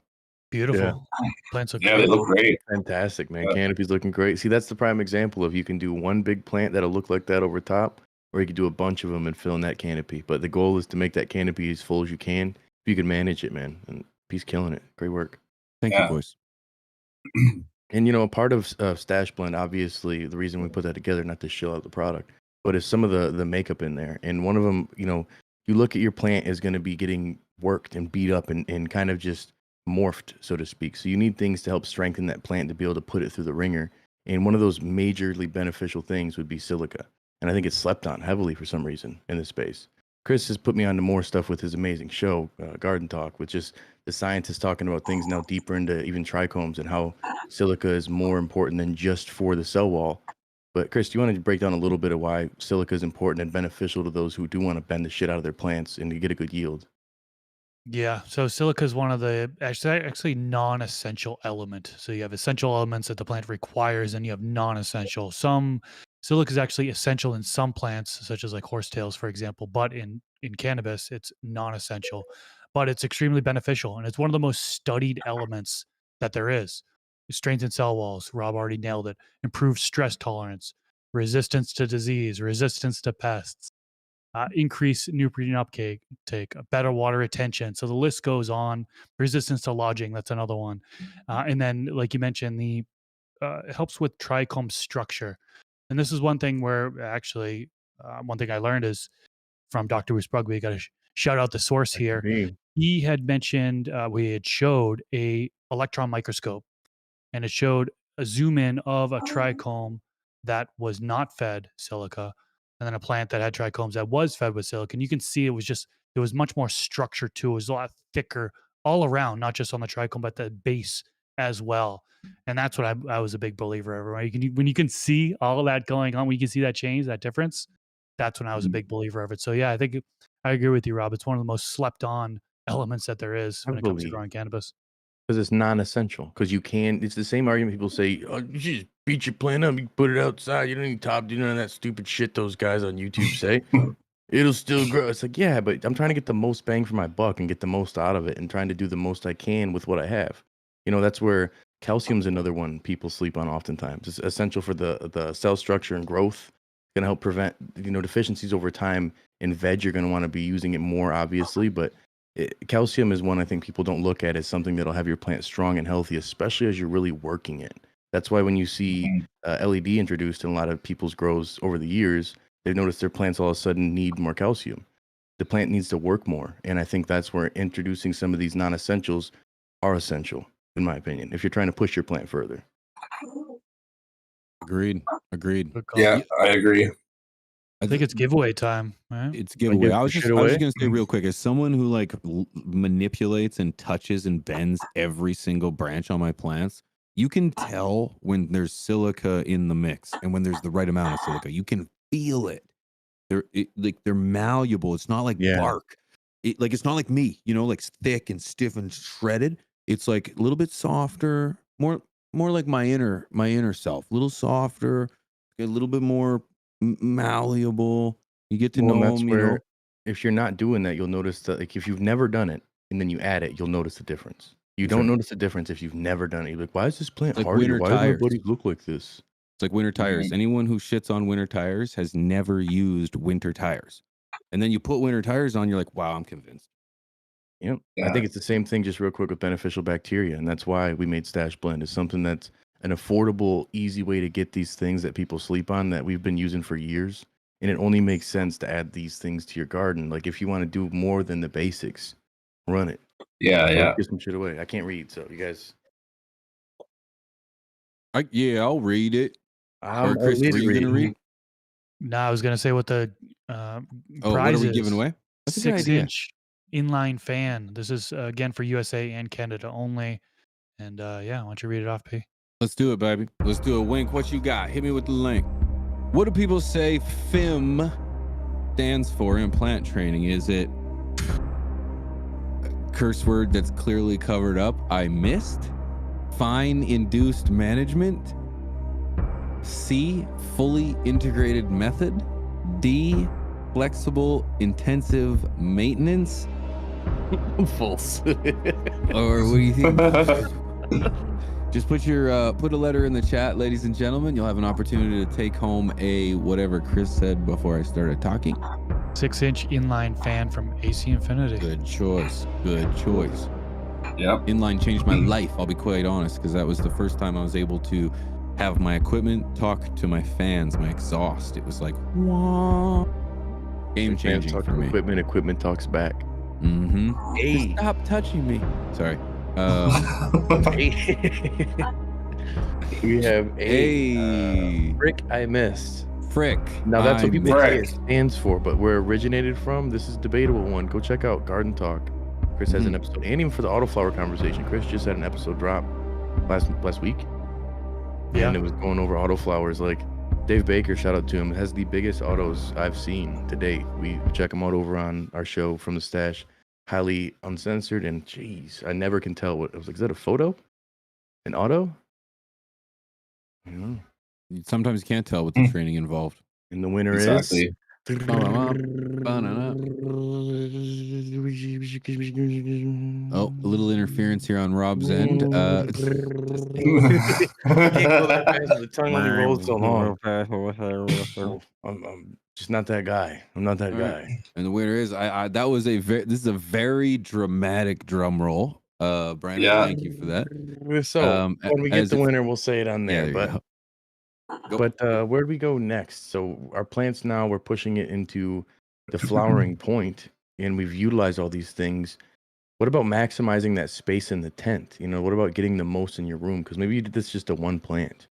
Beautiful. Plants look Yeah, they great. look great. Fantastic, man. Yeah. Canopy's looking great. See, that's the prime example of you can do one big plant that'll look like that over top, or you could do a bunch of them and fill in that canopy. But the goal is to make that canopy as full as you can. If you can manage it, man. And he's killing it. Great work. Thank you, Yeah. boys. And a part of Stash Blend, obviously, the reason we put that together, not to show out the product, but is some of the makeup in there. And one of them, you look at your plant is going to be getting worked and beat up and kind of just morphed, so to speak. So you need things to help strengthen that plant to be able to put it through the ringer. And one of those majorly beneficial things would be silica. And I think it's slept on heavily for some reason in this space. Chris has put me on to more stuff with his amazing show, Garden Talk, with just the scientists talking about things now deeper into even trichomes and how silica is more important than just for the cell wall. But Chris, do you want to break down a little bit of why silica is important and beneficial to those who do want to bend the shit out of their plants and to get a good yield? Yeah, so silica is one of the actually non-essential element. So you have essential elements that the plant requires, and you have non-essential. Some silica is actually essential in some plants, such as like horsetails, for example. But in cannabis, it's non-essential, but it's extremely beneficial, and it's one of the most studied elements that there is. It strengthens cell walls. Rob already nailed it. Improves stress tolerance, resistance to disease, resistance to pests, increase nutrient uptake, take better water retention. So the list goes on. Resistance to lodging, that's another one. And then, like you mentioned, it helps with trichome structure. And this is one thing where actually, one thing I learned is from Dr. Bruce Brugby. Got to shout out the source here. He had mentioned we had showed a electron microscope, and it showed a zoom in of a trichome that was not fed silica, and then a plant that had trichomes that was fed with silica. And you can see there was much more structure to it. It was a lot thicker all around, not just on the trichome, but the base as well. And that's what I was a big believer of. Right? When you can see all of that going on, when you can see that change, that difference, that's when I was a big believer of it. So yeah, I think I agree with you, Rob. It's one of the most slept on elements that there is when it comes to growing cannabis. Because it's non-essential. Because it's the same argument people say, oh, you just beat your plant up, you put it outside, you don't need top, do none of that stupid shit those guys on YouTube say. It'll still grow. It's like, yeah, but I'm trying to get the most bang for my buck and get the most out of it and trying to do the most I can with what I have. That's where calcium's another one people sleep on oftentimes. It's essential for the cell structure and growth. It's going to help prevent, deficiencies over time. In veg, you're going to want to be using it more, obviously, but calcium is one I think people don't look at as something that'll have your plant strong and healthy, especially as you're really working it. That's why when you see LED introduced in a lot of people's grows over the years, they've noticed their plants all of a sudden need more calcium. The plant needs to work more. And I think that's where introducing some of these non-essentials are essential, in my opinion, if you're trying to push your plant further. Agreed. Good call. Yeah, I agree. I think it's giveaway time, right? It's giveaway. I was just away? gonna say real quick, as someone who manipulates and touches and bends every single branch on my plants, you can tell when there's silica in the mix and when there's the right amount of silica. You can feel it. They're malleable. It's not like bark. It's not like me, like thick and stiff and shredded. It's like a little bit softer, more like my inner self, a little softer, a little bit more malleable. You get to know that's them, where if you're not doing that, you'll notice that, like, if you've never done it and then you add it, you'll notice the difference. You don't notice the difference if you've never done it. You're like, why is this plant like harder? winter Why does my tires. buddy look like this? It's like winter tires. Anyone who shits on winter tires has never used winter tires. And then you put winter tires on, you're like, wow, I'm convinced. Yep. Yeah. I think it's the same thing, just real quick, with beneficial bacteria. And that's why we made Stash Blend. It's something that's an affordable, easy way to get these things that people sleep on that we've been using for years. And it only makes sense to add these things to your garden. Like, if you want to do more than the basics, run it. Yeah. Get some shit away. I can't read, so you guys. I'll read it. I'm Chris, at are least you gonna read? No, I was gonna say what the Oh, what are prize we giving is. away? That's a good Six idea. inch inline fan. This is again for USA and Canada only. And yeah, why don't you read it off, P? Let's do it, baby. Let's do it. Wink, what you got? Hit me with the link. What do people say FIM stands for in plant training? Is it a curse word that's clearly covered up? I missed. Fine induced management. C, fully integrated method. D, flexible intensive maintenance. False. Or what do you think? Just put your put a letter in the chat, ladies and gentlemen. You'll have an opportunity to take home a whatever Chris said before I started talking. 6-inch inline fan from AC Infinity. Good choice. Good choice. Yep. Inline changed my life, I'll be quite honest, because that was the first time I was able to have my equipment talk to my fans, my exhaust. It was like, wah. Game changing Talk for me. Equipment talks back. Mm-hmm. Hey. Stop touching me. Sorry. We have Hey. Frick I missed. Frick. Now that's what people say it Frick. stands for, but where it originated from, this is a debatable one. Go check out Garden Talk. Chris has an episode, and even for the Autoflower conversation, Chris just had an episode drop last week. Yeah. And it was going over autoflowers. Like Dave Baker, shout out to him, has the biggest autos I've seen to date. We check him out over on our show From the Stash, highly uncensored. And geez, I never can tell what I was like. Is that a photo? An auto? I don't know. Sometimes you can't tell with the training involved. And the winner Exactly. is. Oh, a little interference here on Rob's end. Can't go that fast. The tongue only rolls so long. I'm just not that guy. I'm not that guy. And the winner is that was this is a very dramatic drum roll. Brandon, Yeah. thank you for that. So when we get the winner, we'll say it on there. Yeah, But where do we go next? So our plants now, we're pushing it into the flowering point, and we've utilized all these things. What about maximizing that space in the tent? You know, what about getting the most in your room? Because maybe you did this just a one plant.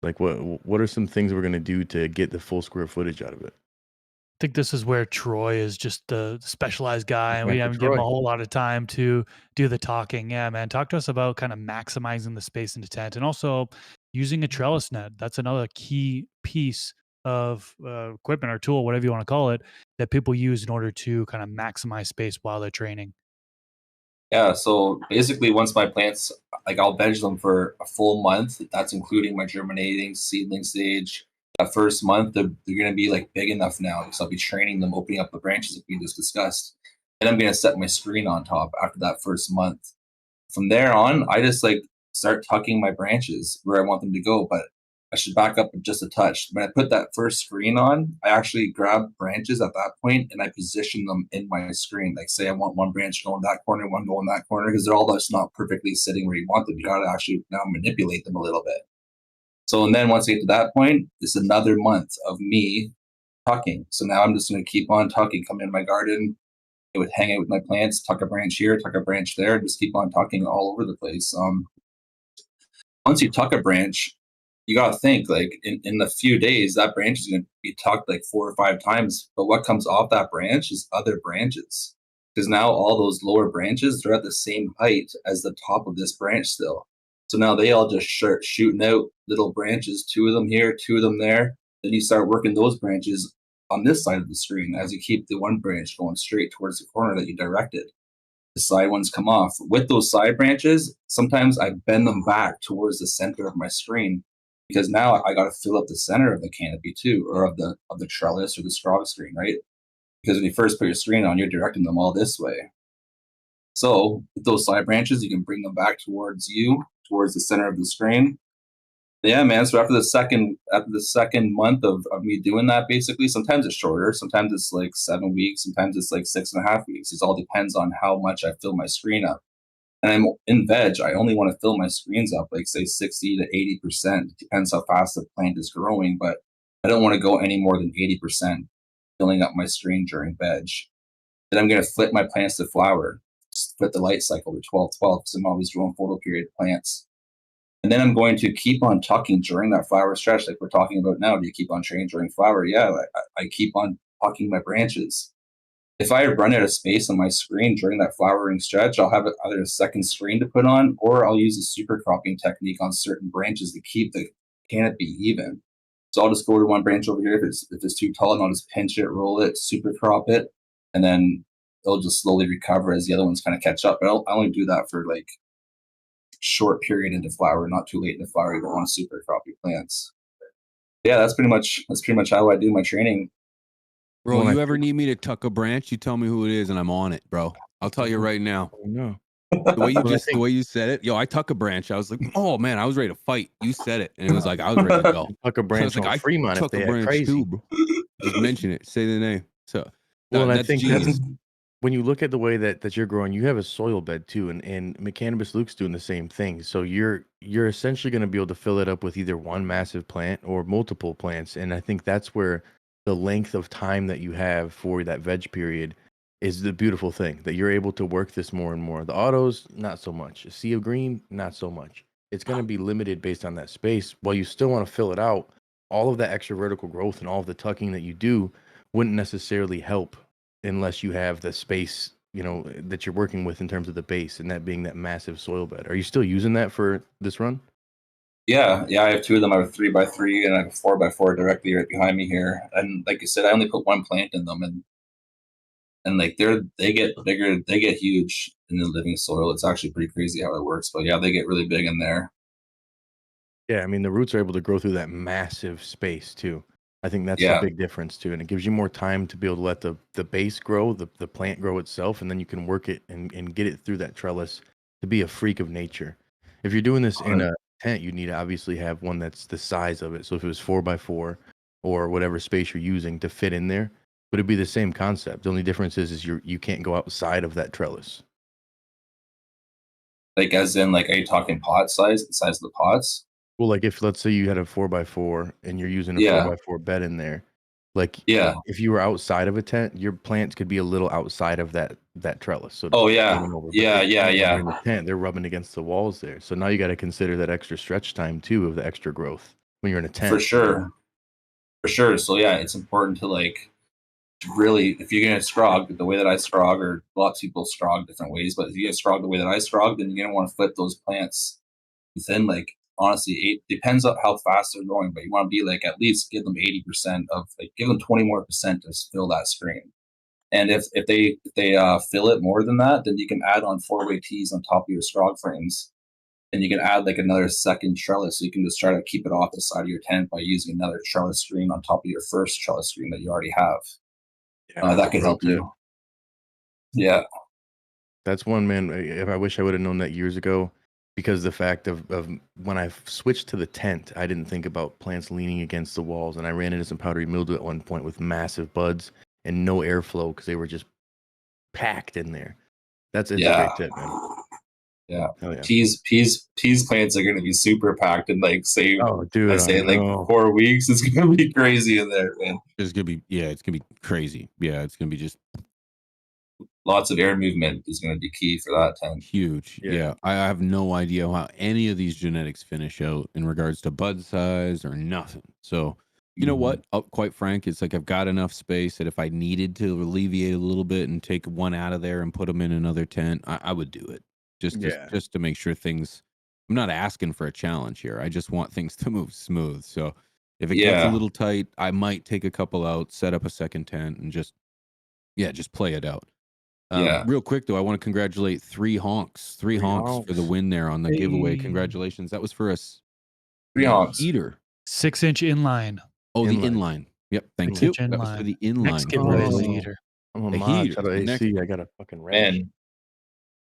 Like what are some things we're gonna do to get the full square footage out of it? I think this is where Troy is just the specialized guy, and we Dr. haven't given him a Troy. whole lot of time to do the talking. Yeah, man, talk to us about kind of maximizing the space in the tent, and also using a trellis net. That's another key piece of equipment or tool, whatever you want to call it, that people use in order to kind of maximize space while they're training. Yeah, so basically, once my plants, like I'll veg them for a full month. That's including my germinating, seedling stage. That first month, they're going to be like big enough now because I'll be training them, opening up the branches like we just discussed. And I'm going to set my screen on top after that first month. From there on, I just like start tucking my branches where I want them to go, but I should back up just a touch. When I put that first screen on, I actually grab branches at that point and I position them in my screen. Like say I want one branch going that corner, one going that corner, because they're all just not perfectly sitting where you want them. You gotta actually now manipulate them a little bit. So and then once I get to that point, it's another month of me tucking. So now I'm just gonna keep on tucking, come in my garden, I would hang out with my plants, tuck a branch here, tuck a branch there, just keep on tucking all over the place. Once you tuck a branch, you got to think like in a few days that branch is going to be tucked like 4 or 5 times, but what comes off that branch is other branches, because now all those lower branches, they're at the same height as the top of this branch still. So now they all just start shooting out little branches, 2 of them here, 2 of them there. Then you start working those branches on this side of the screen as you keep the one branch going straight towards the corner that you directed. The side ones come off. With those side branches, sometimes I bend them back towards the center of my screen, because now I got to fill up the center of the canopy too, or of the trellis or the straw screen, right? Because when you first put your screen on, you're directing them all this way. So with those side branches, you can bring them back towards you, towards the center of the screen. Yeah, man. So after the second month of me doing that, basically, sometimes it's shorter, sometimes it's like 7 weeks, sometimes it's like 6.5 weeks. It all depends on how much I fill my screen up. And I'm in veg, I only want to fill my screens up like say 60 to 80%. Depends how fast the plant is growing, but I don't want to go any more than 80% filling up my screen during veg. Then I'm going to flip my plants to flower, split the light cycle to 12-12 because I'm always growing photoperiod plants. And then I'm going to keep on tucking during that flower stretch, like we're talking about now. Do you keep on training during flower? Yeah, I keep on tucking my branches. If I run out of space on my screen during that flowering stretch, I'll have either a second screen to put on, or I'll use a super cropping technique on certain branches to keep the canopy even. So I'll just go to one branch over here. If it's too tall, and I'll just pinch it, roll it, super crop it, and then it'll just slowly recover as the other ones kind of catch up. But I only do that for like short period into flower, not too late into flower. You don't want to super crop your plants. Yeah, that's pretty much how I do my training. Bro, Well, I you ever need me to tuck a branch, you tell me who it is and I'm on it, bro. I'll tell you right now. no. The way you Well, I the think way you said it, yo, I tuck a branch. I was like, oh man, I was ready to fight. You said it, and it was like I was ready to go. tuck a I branch was like, on I Fremont if tuck they a act branch crazy. too, bro. Just mention it. Say the name. So Well, and I that's think genius. when you look at the way that you're growing, you have a soil bed too, and Cannabis Luke's doing the same thing. So you're essentially going to be able to fill it up with either one massive plant or multiple plants, and I think that's where the length of time that you have for that veg period is the beautiful thing, that you're able to work this more and more. The autos, not so much. A sea of green, not so much. It's going to be limited based on that space. While you still want to fill it out, all of that extra vertical growth and all of the tucking that you do wouldn't necessarily help unless you have the space, that you're working with in terms of the base, and that being that massive soil bed. Are you still using that for this run? Yeah, I have two of them. I have a 3x3 and I have a 4x4 directly right behind me here. And like you said, I only put one plant in them, and like they get bigger, they get huge in the living soil. It's actually pretty crazy how it works. But yeah, they get really big in there. Yeah, I mean, the roots are able to grow through that massive space too. I think that's the Yeah, big difference too, and it gives you more time to be able to let the base grow, the plant grow itself, and then you can work it and get it through that trellis to be a freak of nature. If you're doing this in a tent, you need to obviously have one that's the size of it. So if it was 4x4 or whatever space you're using to fit in there, but it'd be the same concept. The only difference is you can't go outside of that trellis. like as in like, are you talking pot size? The size of the pots? Well, like if let's say you had a 4x4 and you're using a Yeah, 4x4 bed in there, like yeah. if you were outside of a tent, your plants could be a little outside of that trellis, so to Oh speak, yeah, hanging over. But yeah, they yeah, can't when yeah. you're in the tent, they're rubbing against the walls there. So now you got to consider that extra stretch time too of the extra growth when you're in a For tent. sure, for sure. So yeah, it's important to like really, if you're gonna scrog the way that I scrog, or lots of people scrog different ways, but if you get scrog the way that I scrog, then you're gonna want to flip those plants within like, honestly, it depends on how fast they're growing, but you want to be like at least give them 80% of, like, give them 20 more percent to fill that screen. And if they fill it more than that, then you can add on 4-way tees on top of your scrog frames, and you can add like another second trellis. So you can just try to keep it off the side of your tent by using another trellis screen on top of your first trellis screen that you already have. Yeah, that's That a could pro help tip. you. Yeah, That's one, man. If I wish I would have known that years ago, because the fact of when I switched to the tent, I didn't think about plants leaning against the walls, and I ran into some powdery mildew at one point with massive buds and no airflow because they were just packed in there. It's a yeah, great tip, man. yeah. Oh yeah. Peas plants are going to be super packed in like, say, Oh, I dude, I say like know. 4 weeks. It's going to be crazy in there, man. It's gonna be it's gonna be crazy. Yeah, it's gonna be just Lots of air movement is going to be key for that tent. huge. Yeah. Yeah, I have no idea how any of these genetics finish out in regards to bud size or nothing. So, you know what? Quite frank, it's like I've got enough space that if I needed to alleviate a little bit and take one out of there and put them in another tent, I would do it. Yeah. Just to make sure things. I'm not asking for a challenge here. I just want things to move smooth. So, if it gets a Yeah, little tight, I might take a couple out, set up a second tent, and just play it out. yeah. Real quick though, I want to congratulate three honks Three for the honks. win there on the giveaway. Hey. Congratulations. That was for us. 3 honks. Heater. 6-inch inline. Oh, the Inline. inline. Yep. Thank 6 you. inch That was for inline. the Next inline. giveaway is the Congratulations. heater. I'm a The mod. heater Shout is out the next. AC. I got a fucking wrench. Man,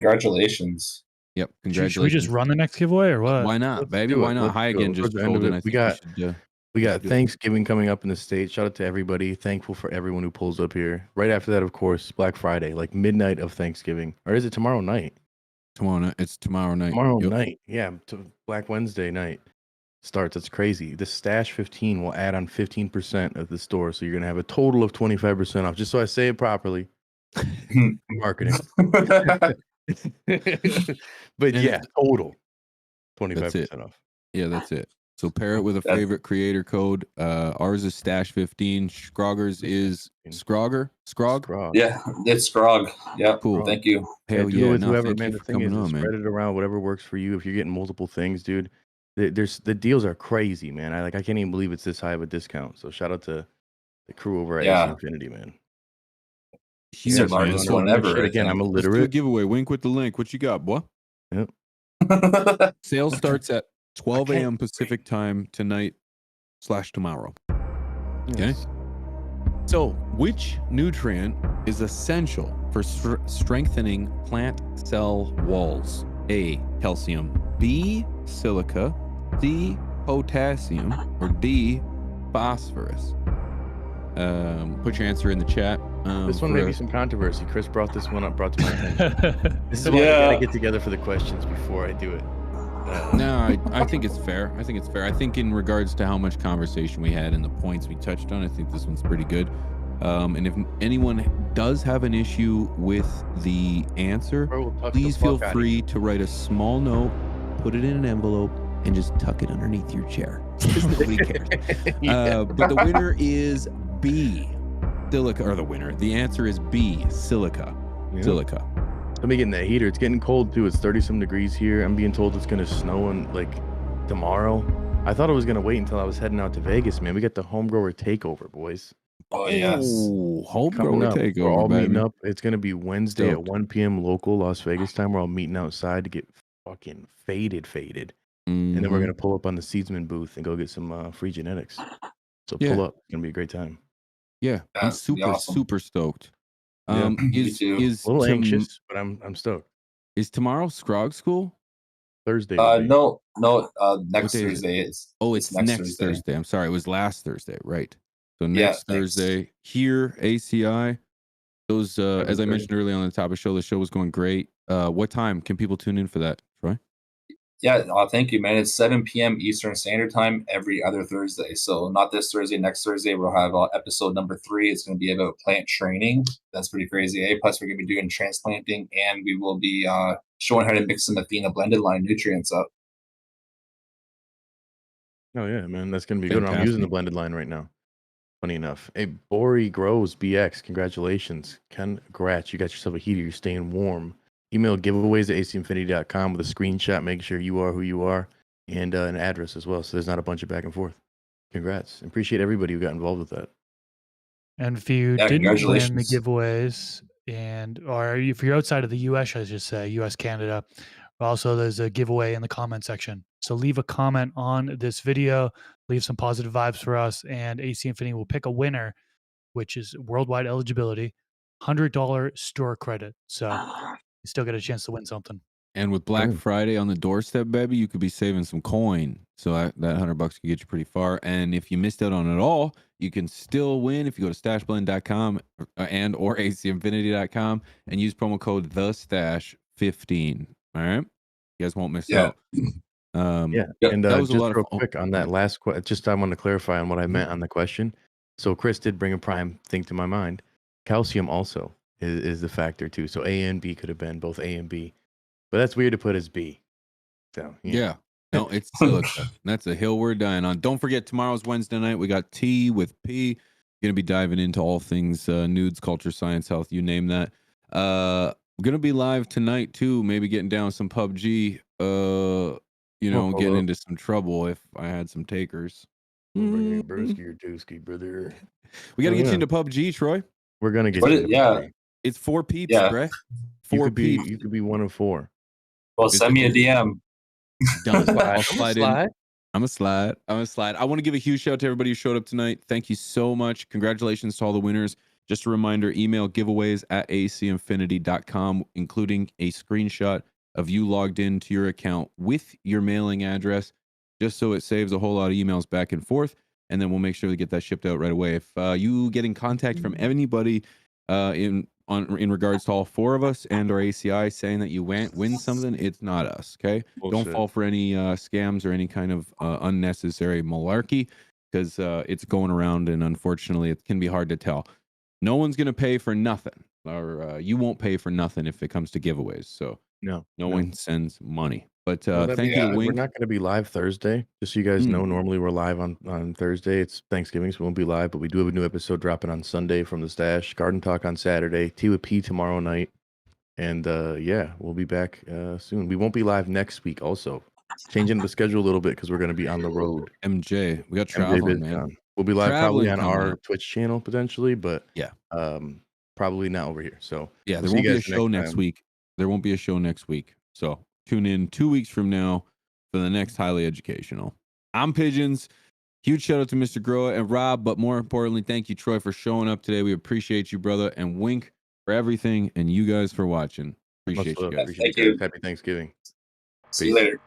congratulations. Yep. Should we Congratulations. just run the next giveaway or what? Why not, Let's baby? do Why it. not? Let's Hi do it. again. Towards Just the end told of in. it, I we think got we should do it. Thanksgiving coming up in the state. Shout out to everybody. Thankful for everyone who pulls up here. Right after that, of course, Black Friday, like midnight of Thanksgiving, or is it tomorrow night? Tomorrow night. It's tomorrow night. Tomorrow Yep. night, yeah, to Black Wednesday night starts. That's crazy. The Stash 15 will add on 15% of the store, so you're gonna have a total of 25% off. Just so I say it properly, marketing. But And yeah, total That's it. 25% off. Yeah, that's it. So pair it with a That's- favorite creator code. Ours is Stash 15. Scrogger's is Scrogger. Scrog. Scrog. Yeah, it's Scrog. Yeah, Cool. thank you. Hell do yeah. it with No, whoever, thank man. you The for thing is, coming on, spread man. it around, whatever works for you. If you're getting multiple things, dude, the deals are crazy, man. I can't even believe it's this high of a discount. So shout out to the crew over at AC Yeah. Infinity, man. It's Huge, the Yeah, so man. largest no, one no ever. shit. I Again, I'm think. a Let's do a literate. giveaway. Wink with the link. What you got, boy? Sale starts at 12 can't a.m. Pacific time tonight / tomorrow. Okay. Yes. So, which nutrient is essential for strengthening plant cell walls? A, calcium. B, silica. C, potassium. Or D, phosphorus. Put your answer in the chat. This one may be some controversy. Chris brought this one up, brought to my attention. This is why we Yeah. gotta get together for the questions before I do it. No, I think it's fair. I think it's fair. I think in regards to how much conversation we had and the points we touched on, I think this one's pretty good. And if anyone does have an issue with the answer, Bro, we'll tuck the please feel fuck outta free to write a small note, put it in an envelope, and just tuck it underneath your chair. Because nobody cares. Yeah. But the winner is B, silica, or the winner. The answer is B, silica. Yeah. Silica. Let me get in that heater. It's getting cold too. It's 30-some degrees here. I'm being told it's gonna snow in like tomorrow. I thought it was gonna wait until I was heading out to Vegas, man. We got the home grower takeover, boys. Oh yes. Oh, home Coming grower up. We're takeover, all baby. meeting up. It's gonna be Wednesday Stoked. at 1 p.m. local Las Vegas time. We're all meeting outside to get fucking faded. And then we're Mhm. gonna pull up on the Seedsman booth and go get some free genetics. So Yeah. pull up. It's gonna be a great time. Yeah, I'm That's gonna be awesome. super stoked. Yeah. Me too. Is A little tom- anxious, but I'm stoked. Is tomorrow Scrog School? Thursday. will be. No. What Next day is it? Thursday. It's Next Thursday. I'm sorry, it was last Thursday, right? So next thanks. Thursday here, ACI. Those, as I 7:30. mentioned earlier on the top of the show was going great. What time can people tune in for that, Troy? Yeah, thank you, man. It's 7 p.m. Eastern Standard Time every other Thursday. So not this Thursday, next Thursday we'll have episode number 3. It's going to be about plant training. That's pretty crazy, eh? Plus we're going to be doing transplanting, and we will be showing how to mix some Athena blended line nutrients up. Oh yeah, man, that's gonna be good. I'm using the Fantastic. blended line right now. Funny enough. Hey, Bori Grows BX, congratulations. Congrats. You got yourself a heater. You're staying warm. Email giveaways at acinfinity.com with a screenshot. Make sure you are who you are and an address as well. So there's not a bunch of back and forth. Congrats. Appreciate everybody who got involved with that. And if you Yeah, didn't win the congratulations. giveaways, or if you're outside of the US, I should say, US, Canada, also there's a giveaway in the comment section. So leave a comment on this video, leave some positive vibes for us, and AC Infinity will pick a winner, which is worldwide eligibility, $100 store credit. So you still get a chance to win something. And with Black Boom. Friday on the doorstep, baby, you could be saving some coin. So that $100 could get you pretty far. And if you missed out on it all, you can still win if you go to stashblend.com and or acinfinity.com and use promo code TheStash15. All right, you guys won't miss Yeah. out. Yeah. Yep. And that was a just lot of real fun. quick on that last question, just I want to clarify on what I meant on the question. So Chris did bring a prime thing to my mind. Calcium also is the factor too. So A and B could have been both A and B. But that's weird to put as B. So Yeah. No, it's silica. That's a hill we're dying on. Don't forget, tomorrow's Wednesday night. We got T with P. Going to be diving into all things nudes, culture, science, health, you name that. We're going to be live tonight, too. Maybe getting down some PUBG. Getting into some trouble if I had some takers. Bring your brewski or dooski, brother. We got to Oh, get yeah. you into PUBG, Troy. We're gonna get What you is- into yeah. PUBG. It's 4 peeps, Yeah. Brett. You 4 could be peeps. you could be one of 4. Well, It's send me a okay. DM. Done. I'll I'm slide in. I'm a slide. I want to give a huge shout out to everybody who showed up tonight. Thank you so much. Congratulations to all the winners. Just a reminder, email giveaways at acinfinity.com, including a screenshot of you logged into your account with your mailing address, just so it saves a whole lot of emails back and forth. And then we'll make sure to get that shipped out right away. If you get in contact from anybody in regards to all 4 of us and our ACI saying that you win something, it's not us, okay? Bullshit. Don't fall for any scams or any kind of unnecessary malarkey, because it's going around and unfortunately it can be hard to tell. No one's going to pay for nothing, or you won't pay for nothing if it comes to giveaways. So No. no one sends money. But Well, that thank being you to said, we're Wink. not going to be live Thursday. Just so you guys Mm. know, normally we're live on Thursday. It's Thanksgiving, so we won't be live, but we do have a new episode dropping on Sunday from the stash. Garden Talk on Saturday. Tea with P tomorrow night. And yeah, we'll be back soon. We won't be live next week also. Changing the schedule a little bit because we're going to be on the road. MJ, we got MJ traveling, man. BizCon. We'll be live probably Traveling on coming our up. Twitch channel potentially, but Yeah. probably not over here. So Yeah, we'll there see you won't be a guys the show next time. week. There won't be a show next week. So tune in 2 weeks from now for the next highly educational. I'm Pigeons. Huge shout out to Mr. Groa and Rob, but more importantly, thank you, Troy, for showing up today. We appreciate you, brother, and Wink for everything, and you guys for watching. Much Appreciate you love. guys. Appreciate Thank you guys. you. Happy Thanksgiving. See you Peace. later.